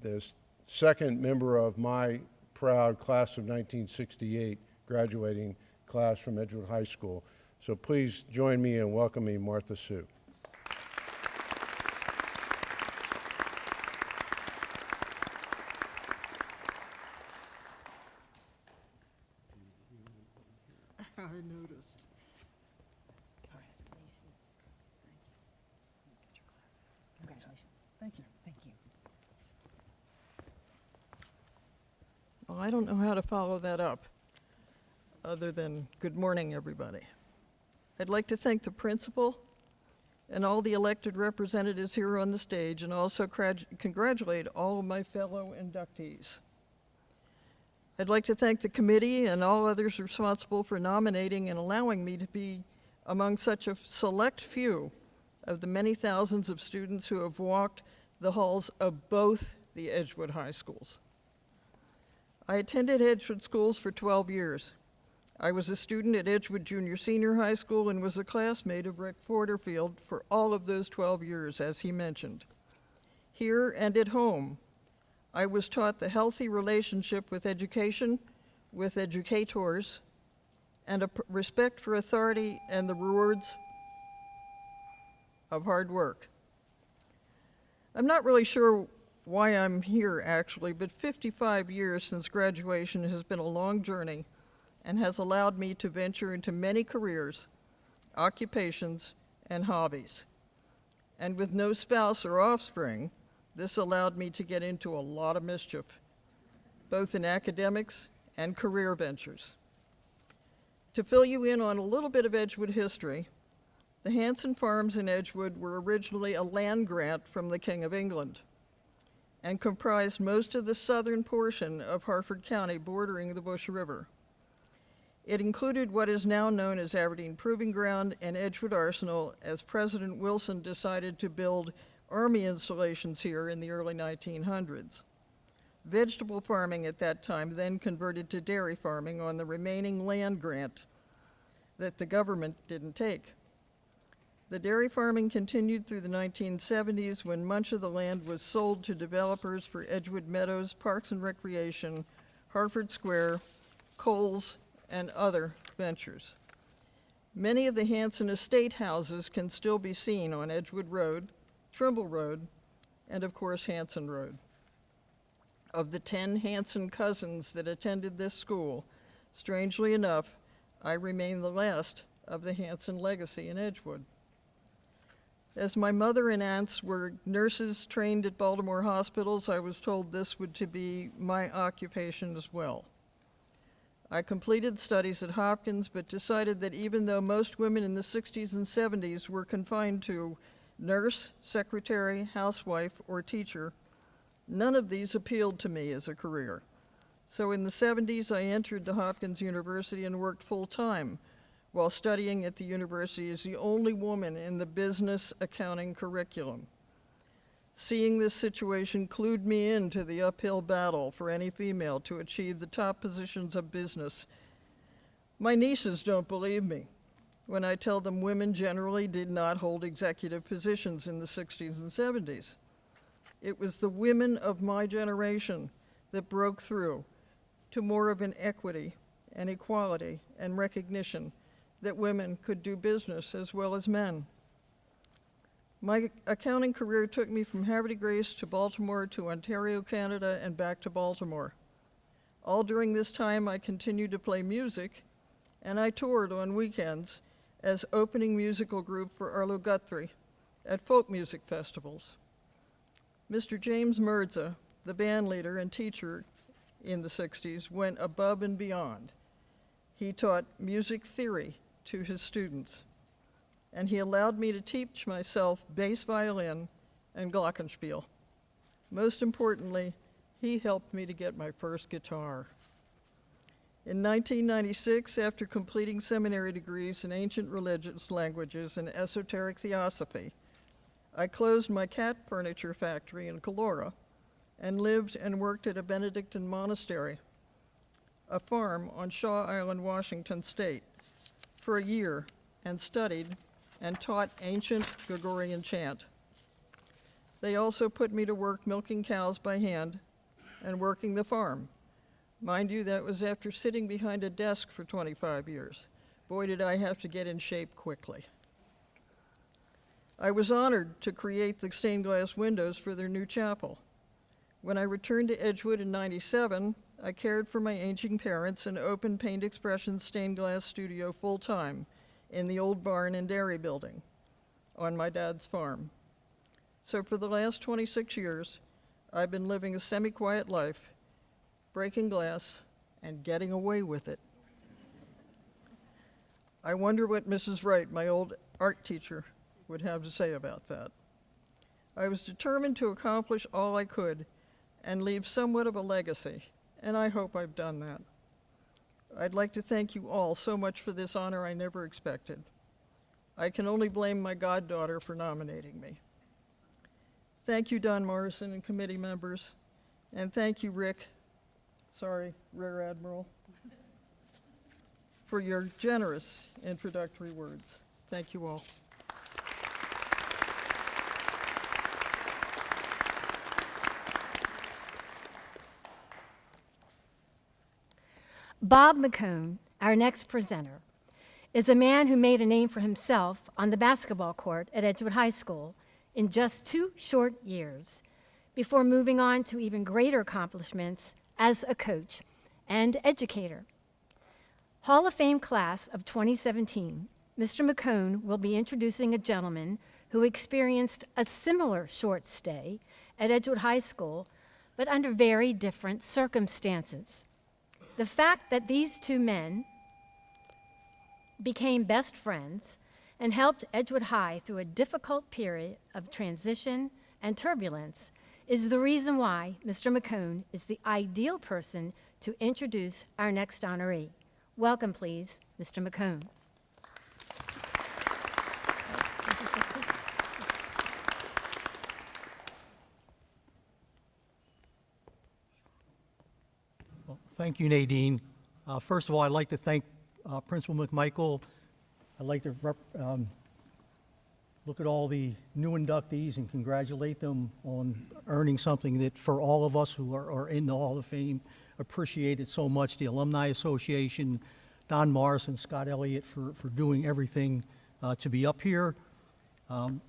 the 2nd member of my proud class of 1968 graduating class from Edgewood High School. So please join me in welcoming Martha Sue. I noticed. Thank you. Well, I don't know how to follow that up, other than good morning, everybody. I'd like to thank the principal and all the elected representatives here on the stage, and also congratulate all of my fellow inductees. I'd like to thank the committee and all others responsible for nominating and allowing me to be among such a select few of the many thousands of students who have walked the halls of both the Edgewood High Schools. I attended Edgewood schools for 12 years. I was a student at Edgewood Junior Senior High School and was a classmate of Rick Porterfield for all of those 12 years, as he mentioned. Here and at home, I was taught the healthy relationship with education, with educators, and a respect for authority and the rewards of hard work. I'm not really sure why I'm here, actually, but 55 years since graduation has been a long journey and has allowed me to venture into many careers, occupations, and hobbies. And with no spouse or offspring, this allowed me to get into a lot of mischief, both in academics and career ventures. To fill you in on a little bit of Edgewood history, the Hanson Farms in Edgewood were originally a land grant from the King of England and comprised most of the southern portion of Harford County bordering the Bush River. It included what is now known as Aberdeen Proving Ground and Edgewood Arsenal, as President Wilson decided to build Army installations here in the early 1900s. Vegetable farming at that time then converted to dairy farming on the remaining land grant that the government didn't take. The dairy farming continued through the 1970s, when much of the land was sold to developers for Edgewood Meadows, Parks and Recreation, Hartford Square, Kohl's, and other ventures. Many of the Hanson estate houses can still be seen on Edgewood Road, Trimble Road, and of course Hanson Road. Of the 10 Hanson cousins that attended this school, strangely enough, I remain the last of the Hanson legacy in Edgewood. As my mother and aunts were nurses trained at Baltimore hospitals, I was told this would to be my occupation as well. I completed studies at Hopkins, but decided that even though most women in the 60s and 70s were confined to nurse, secretary, housewife, or teacher, none of these appealed to me as a career. So in the 70s, I entered the Hopkins University and worked full-time while studying at the university as the only woman in the business accounting curriculum. Seeing this situation clued me into the uphill battle for any female to achieve the top positions of business. My nieces don't believe me when I tell them women generally did not hold executive positions in the 60s and 70s. It was the women of my generation that broke through to more of an equity and equality and recognition that women could do business as well as men. My accounting career took me from Havre de Grace to Baltimore to Ontario, Canada, and back to Baltimore. All during this time, I continued to play music, and I toured on weekends as opening musical group for Arlo Guthrie at folk music festivals. Mr. James Mirza, the band leader and teacher in the 60s, went above and beyond. He taught music theory to his students, and he allowed me to teach myself bass violin and glockenspiel. Most importantly, he helped me to get my first guitar. In 1996, after completing seminary degrees in ancient religious languages and esoteric theosophy, I closed my cat furniture factory in Calora and lived and worked at a Benedictine monastery, a farm on Shaw Island, Washington State, for a year, and studied and taught ancient Gregorian chant. They also put me to work milking cows by hand and working the farm. Mind you, that was after sitting behind a desk for 25 years. Boy, did I have to get in shape quickly. I was honored to create the stained glass windows for their new chapel. When I returned to Edgewood in '97, I cared for my aging parents and opened Paint Expressions stained glass studio full-time in the old barn and dairy building on my dad's farm. So for the last 26 years, I've been living a semi-quiet life, breaking glass and getting away with it. I wonder what Mrs. Wright, my old art teacher, would have to say about that. I was determined to accomplish all I could and leave somewhat of a legacy, and I hope I've done that. I'd like to thank you all so much for this honor I never expected. I can only blame my goddaughter for nominating me. Thank you, Don Morrison and committee members, and thank you, Rick, Rear Admiral, for your generous introductory words. Thank you all. Bob McCone, our next presenter, is a man who made a name for himself on the basketball court at Edgewood High School in just 2 short years, before moving on to even greater accomplishments as a coach and educator. Hall of Fame class of 2017, Mr. McCone will be introducing a gentleman who experienced a similar short stay at Edgewood High School, but under very different circumstances. The fact that these two men became best friends and helped Edgewood High through a difficult period of transition and turbulence is the reason why Mr. McCone is the ideal person to introduce our next honoree. Welcome, please, Mr. McCone. Well, thank you, Nadine. First of all, I'd like to thank Principal McMichael. I'd like to look at all the new inductees and congratulate them on earning something that, for all of us who are in the Hall of Fame, appreciate it so much. The Alumni Association, Don Morrison, Scott Elliott for doing everything to be up here. I'm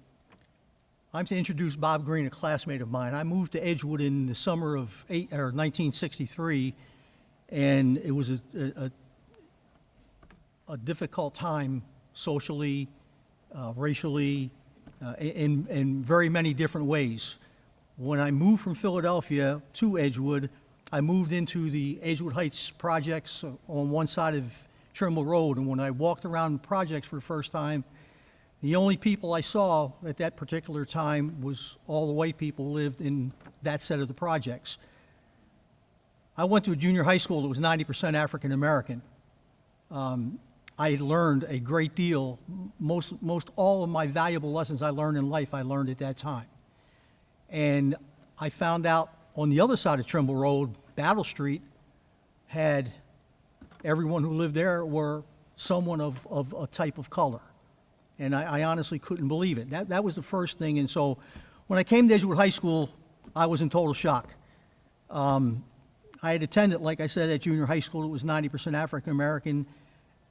to introduce Bob Green, a classmate of mine. I moved to Edgewood in the summer of 1963, and it was a difficult time socially, racially, in very many different ways. When I moved from Philadelphia to Edgewood, I moved into the Edgewood Heights projects on one side of Trimble Road, and when I walked around the projects for the first time, the only people I saw at that particular time was all the white people who lived in that set of the projects. I went to a junior high school that was 90% African American. I had learned a great deal. Most all of my valuable lessons I learned in life, I learned at that time. And I found out on the other side of Trimble Road, Battle Street had everyone who lived there were someone of a type of color. And I honestly couldn't believe it. That was the first thing. And so when I came to Edgewood High School, I was in total shock. I had attended, like I said, at junior high school. It was 90% African American.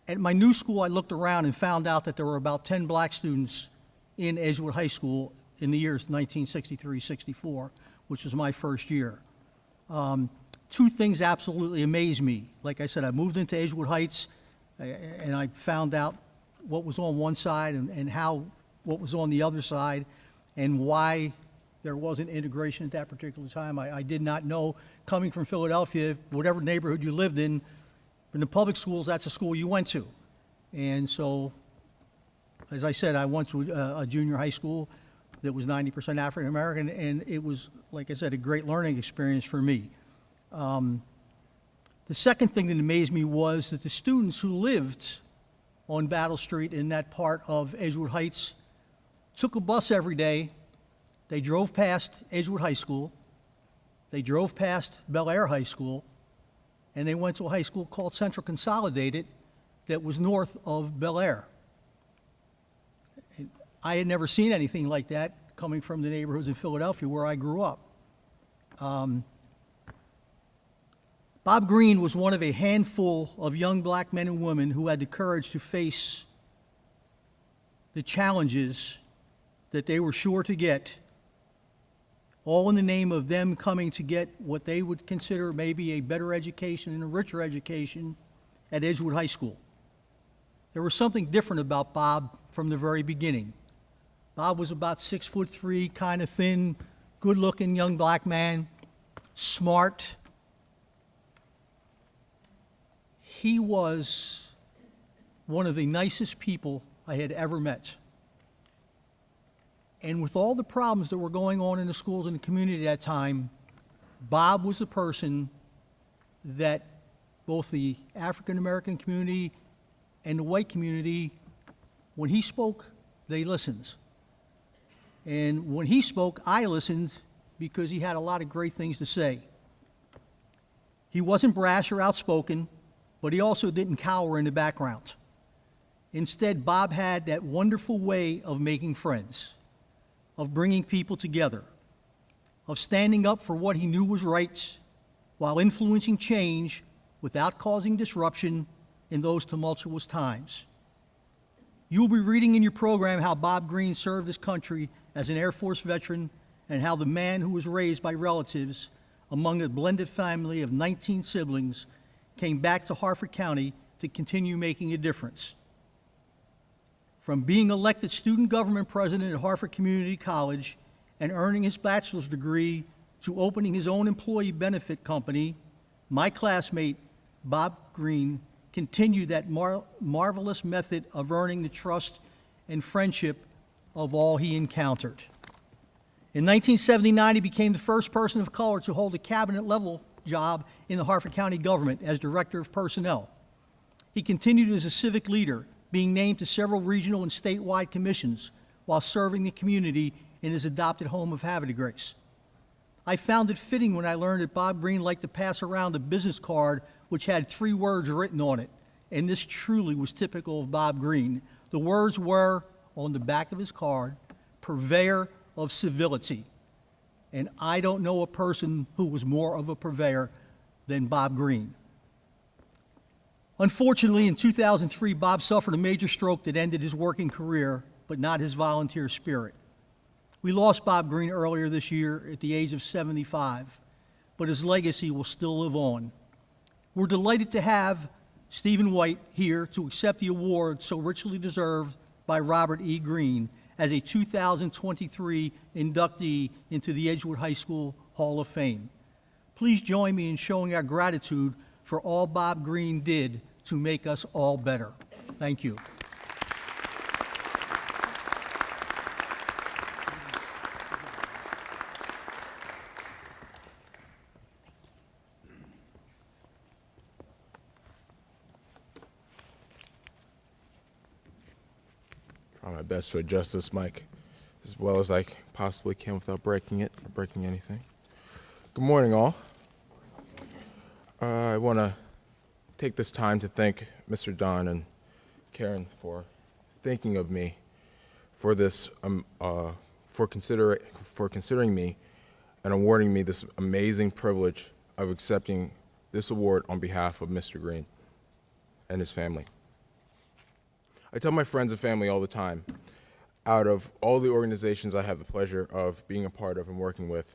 At my new school, I looked around and found out that there were about 10 black students in Edgewood High School in the years 1963-64, which was my first year. Two things absolutely amazed me. Like I said, I moved into Edgewood Heights, and I found out what was on one side and what was on the other side, and why there wasn't integration at that particular time. I did not know. Coming from Philadelphia, whatever neighborhood you lived in the public schools, that's the school you went to. And so, as I said, I went to a junior high school that was 90% African American, and it was, like I said, a great learning experience for me. The second thing that amazed me was that the students who lived on Battle Street in that part of Edgewood Heights took a bus every day. They drove past Edgewood High School. They drove past Bel Air High School, and they went to a high school called Central Consolidated that was north of Bel Air. I had never seen anything like that coming from the neighborhoods in Philadelphia where I grew up. Bob Green was one of a handful of young black men and women who had the courage to face the challenges that they were sure to get, all in the name of them coming to get what they would consider maybe a better education and a richer education at Edgewood High School. There was something different about Bob from the very beginning. Bob was about 6'3", kind of thin, good-looking young black man, smart. He was one of the nicest people I had ever met. And with all the problems that were going on in the schools and the community at that time, Bob was the person that both the African American community and the white community, when he spoke, they listened. And when he spoke, I listened because he had a lot of great things to say. He wasn't brash or outspoken, but he also didn't cower in the background. Instead, Bob had that wonderful way of making friends, of bringing people together, of standing up for what he knew was right while influencing change without causing disruption in those tumultuous times. You'll be reading in your program how Bob Green served his country as an Air Force veteran and how the man who was raised by relatives among a blended family of 19 siblings came back to Harford County to continue making a difference. From being elected student government president at Harford Community College and earning his bachelor's degree to opening his own employee benefit company, my classmate, Bob Green, continued that marvelous method of earning the trust and friendship of all he encountered. In 1979, he became the first person of color to hold a cabinet-level job in the Harford County government as Director of Personnel. He continued as a civic leader, being named to several regional and statewide commissions while serving the community in his adopted home of Havre de Grace. I found it fitting when I learned that Bob Green liked to pass around a business card which had 3 words written on it, and this truly was typical of Bob Green. The words were, on the back of his card, purveyor of civility. And I don't know a person who was more of a purveyor than Bob Green. Unfortunately, in 2003, Bob suffered a major stroke that ended his working career, but not his volunteer spirit. We lost Bob Green earlier this year at the age of 75, but his legacy will still live on. We're delighted to have Stephen White here to accept the award so richly deserved by Robert E. Green as a 2023 inductee into the Edgewood High School Hall of Fame. Please join me in showing our gratitude for all Bob Green did to make us all better. Thank you. Try my best to adjust this mic as well as I possibly can without breaking it or breaking anything. Good morning, all. I want to take this time to thank Mr. Don and Karen for thinking of me for this, for considering me and awarding me this amazing privilege of accepting this award on behalf of Mr. Green and his family. I tell my friends and family all the time, out of all the organizations I have the pleasure of being a part of and working with,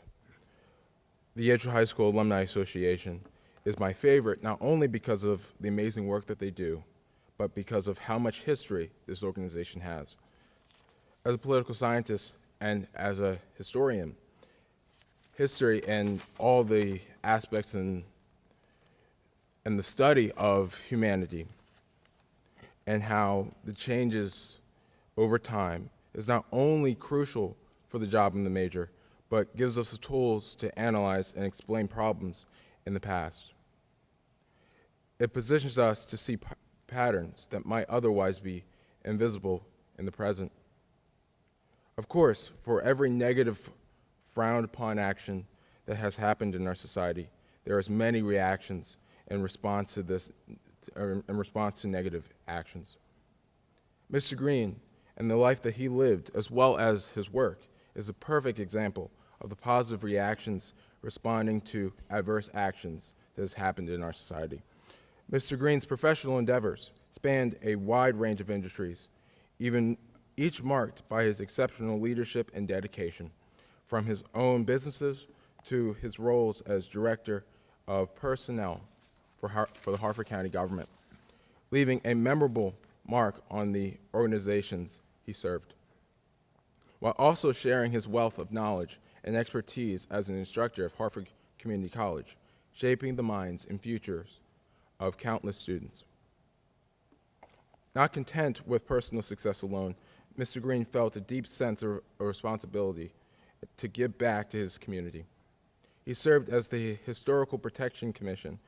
the Edgewood High School Alumni Association is my favorite, not only because of the amazing work that they do, but because of how much history this organization has. As a political scientist and as a historian, history and all the aspects and the study of humanity and how the changes over time is not only crucial for the job in the major, but gives us the tools to analyze and explain problems in the past. It positions us to see patterns that might otherwise be invisible in the present. Of course, for every negative, frowned upon action that has happened in our society, there is many reactions in response to this, in response to negative actions. Mr. Green and the life that he lived, as well as his work, is a perfect example of the positive reactions responding to adverse actions that has happened in our society. Mr. Green's professional endeavors spanned a wide range of industries, each marked by his exceptional leadership and dedication, from his own businesses to his roles as Director of Personnel for the Harford County government, leaving a memorable mark on the organizations he served, while also sharing his wealth of knowledge and expertise as an instructor of Harford Community College, shaping the minds and futures of countless students. Not content with personal success alone, Mr. Green felt a deep sense of responsibility to give back to his community. He served as the Historical Protection Commission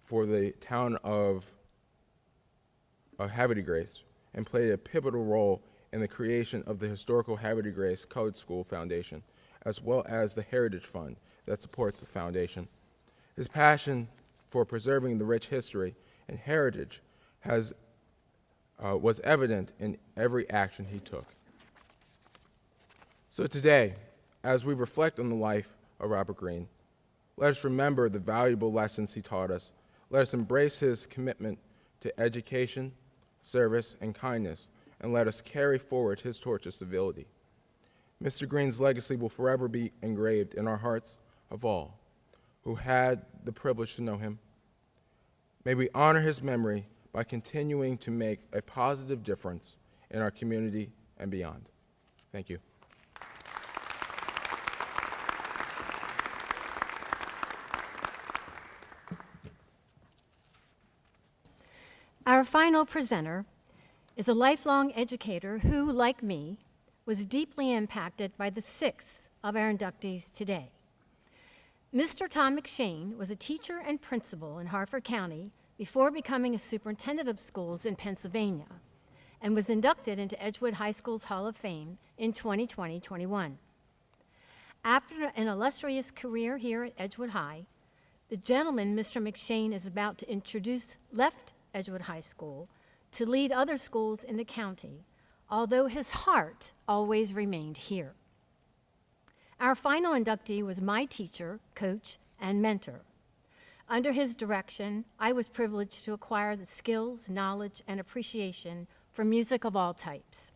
for the town of Havre de Grace and played a pivotal role in the creation of the Historical Havre de Grace Colored School Foundation, as well as the Heritage Fund that supports the foundation. His passion for preserving the rich history and heritage was evident in every action he took. So today, as we reflect on the life of Robert Green, let us remember the valuable lessons he taught us. Let us embrace his commitment to education, service, and kindness, and let us carry forward his torch of civility. Mr. Green's legacy will forever be engraved in our hearts of all who had the privilege to know him. May we honor his memory by continuing to make a positive difference in our community and beyond. Thank you. Our final presenter is a lifelong educator who, like me, was deeply impacted by the sixth of our inductees today. Mr. Tom McShane was a teacher and principal in Harford County before becoming a superintendent of schools in Pennsylvania, and was inducted into Edgewood High School's Hall of Fame in 2020-21. After an illustrious career here at Edgewood High, the gentleman Mr. McShane is about to introduce left Edgewood High School to lead other schools in the county, although his heart always remained here. Our final inductee was my teacher, coach, and mentor. Under his direction, I was privileged to acquire the skills, knowledge, and appreciation for music of all types.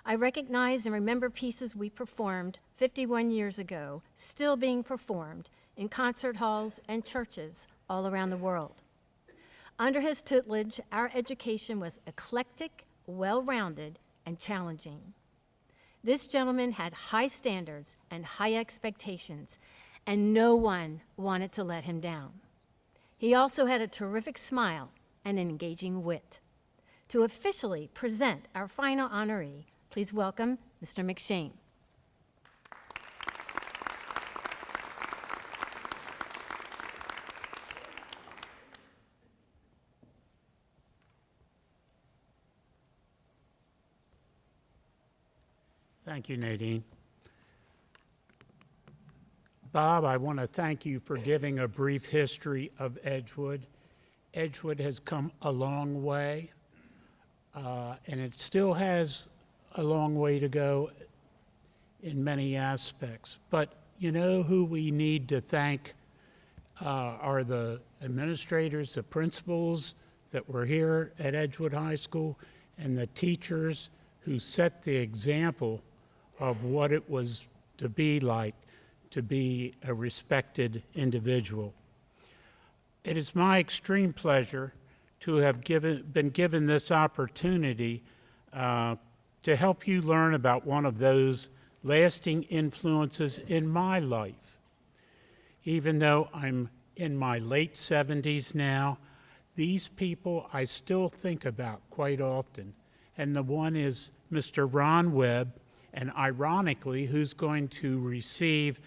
I recognize and remember pieces we performed 51 years ago, still being performed in concert halls and churches all around the world. Under his tutelage, our education was eclectic, well-rounded, and challenging. This gentleman had high standards and high expectations, and no one wanted to let him down. He also had a terrific smile and an engaging wit. To officially present our final honoree, please welcome Mr. McShane. Thank you, Nadine. Bob, I want to thank you for giving a brief history of Edgewood. Edgewood has come a long way, and it still has a long way to go in many aspects. But you know who we need to thank are the administrators, the principals that were here at Edgewood High School, and the teachers who set the example of what it was to be like to be a respected individual. It is my extreme pleasure to have been given this opportunity to help you learn about one of those lasting influences in my life. Even though I'm in my late 70s now, these people I still think about quite often. And the one is Mr. Ron Webb, and ironically, who's going to receive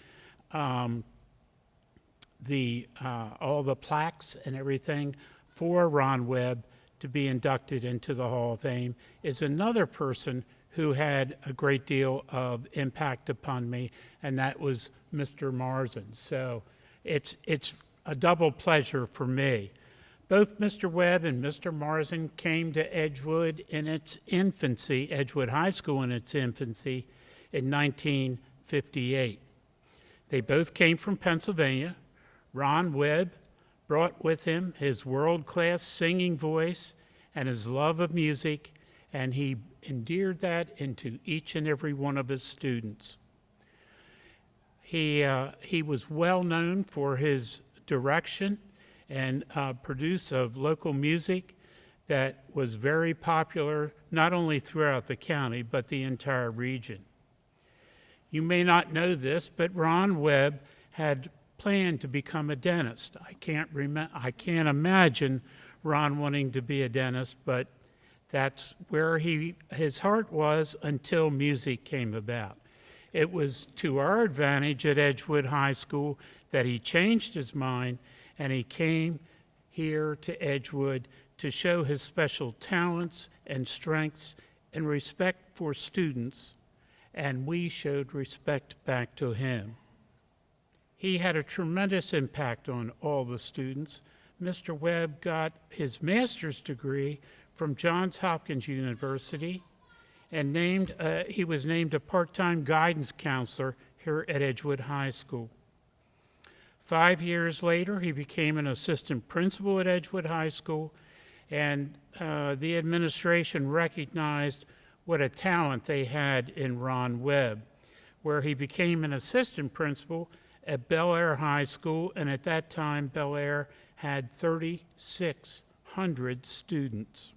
all the plaques and everything for Ron Webb to be inducted into the Hall of Fame, is another person who had a great deal of impact upon me, and that was Mr. Marzin. So it's a double pleasure for me. Both Mr. Webb and Mr. Marzin came to Edgewood in its infancy, Edgewood High School in its infancy, in 1958. They both came from Pennsylvania. Ron Webb brought with him his world-class singing voice and his love of music, and he endeared that into each and every one of his students. He was well known for his direction and produce of local music that was very popular, not only throughout the county, but the entire region. You may not know this, but Ron Webb had planned to become a dentist. I can't imagine Ron wanting to be a dentist, but that's where his heart was until music came about. It was to our advantage at Edgewood High School that he changed his mind and he came here to Edgewood to show his special talents and strengths and respect for students, and we showed respect back to him. He had a tremendous impact on all the students. Mr. Webb got his master's degree from Johns Hopkins University, and he was named a part-time guidance counselor here at Edgewood High School. 5 years later, he became an assistant principal at Edgewood High School, and the administration recognized what a talent they had in Ron Webb. where he became an assistant principal at Bel Air High School, and at that time, Bel Air had 3,600 students.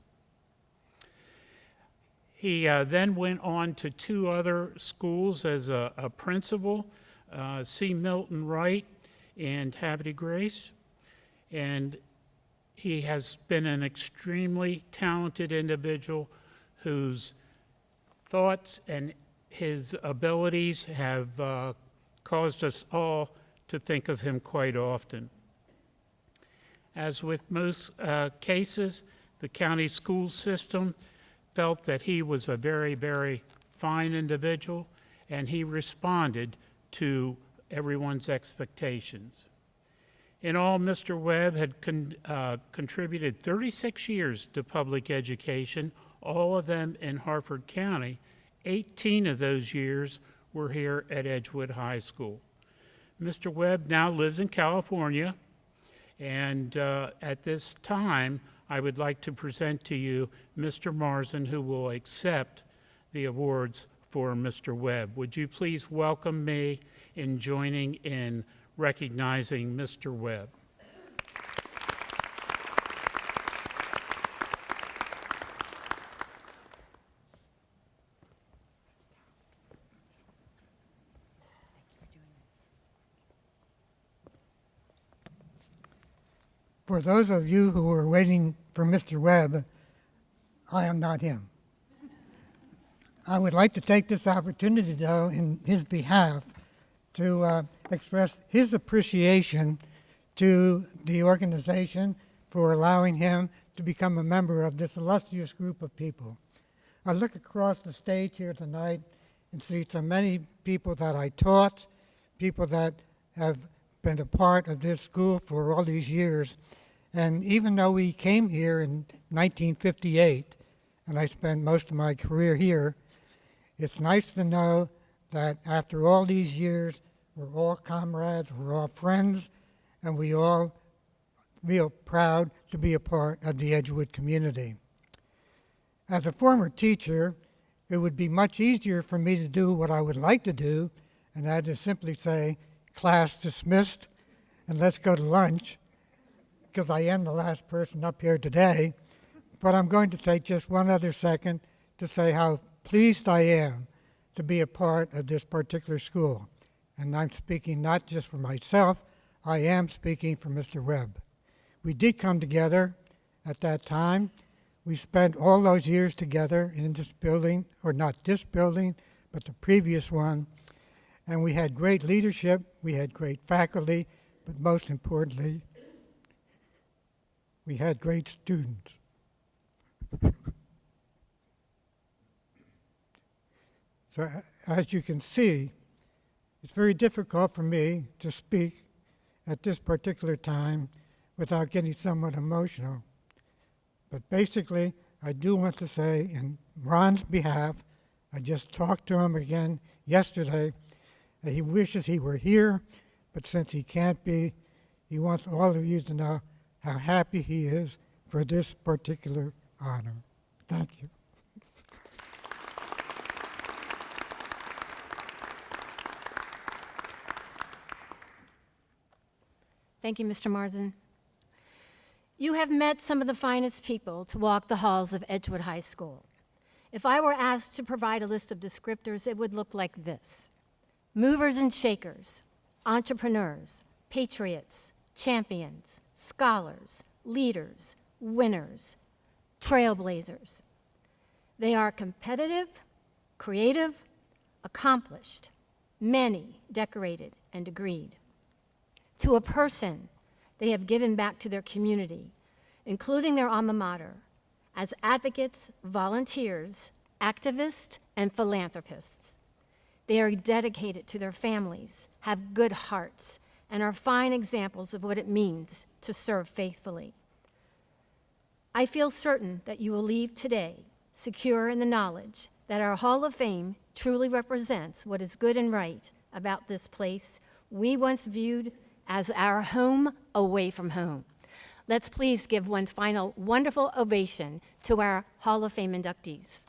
He then went on to 2 other schools as a principal, C. Milton Wright and Havre de Grace, and he has been an extremely talented individual whose thoughts and his abilities have caused us all to think of him quite often. As with most cases, the county school system felt that he was a very, very fine individual, and he responded to everyone's expectations. In all, Mr. Webb had contributed 36 years to public education, all of them in Harford County. 18 of those years were here at Edgewood High School. Mr. Webb now lives in California, and at this time, I would like to present to you Mr. Marzen, who will accept the awards for Mr. Webb. Would you please welcome me in joining in recognizing Mr. Webb? For those of you who were waiting for Mr. Webb, I am not him. I would like to take this opportunity, though, in his behalf, to express his appreciation to the organization for allowing him to become a member of this illustrious group of people. I look across the stage here tonight and see so many people that I taught, people that have been a part of this school for all these years. And even though we came here in 1958, and I spent most of my career here, it's nice to know that after all these years, we're all comrades, we're all friends, and we all feel proud to be a part of the Edgewood community. As a former teacher, it would be much easier for me to do what I would like to do, and that is simply say, class dismissed, and let's go to lunch, because I am the last person up here today. But I'm going to take just one other second to say how pleased I am to be a part of this particular school. And I'm speaking not just for myself, I am speaking for Mr. Webb. We did come together at that time. We spent all those years together in this building, or not this building, but the previous one. And we had great leadership, we had great faculty, but most importantly, we had great students. So as you can see, it's very difficult for me to speak at this particular time without getting somewhat emotional. But basically, I do want to say, in Ron's behalf, I just talked to him again yesterday, that he wishes he were here, but since he can't be, he wants all of you to know how happy he is for this particular honor. Thank you. Thank you, Mr. Marzen. You have met some of the finest people to walk the halls of Edgewood High School. If I were asked to provide a list of descriptors, it would look like this: movers and shakers, entrepreneurs, patriots, champions, scholars, leaders, winners, trailblazers. They are competitive, creative, accomplished, many decorated and degreed. To a person, they have given back to their community, including their alma mater, as advocates, volunteers, activists, and philanthropists. They are dedicated to their families, have good hearts, and are fine examples of what it means to serve faithfully. I feel certain that you will leave today secure in the knowledge that our Hall of Fame truly represents what is good and right about this place we once viewed as our home away from home. Let's please give one final wonderful ovation to our Hall of Fame inductees.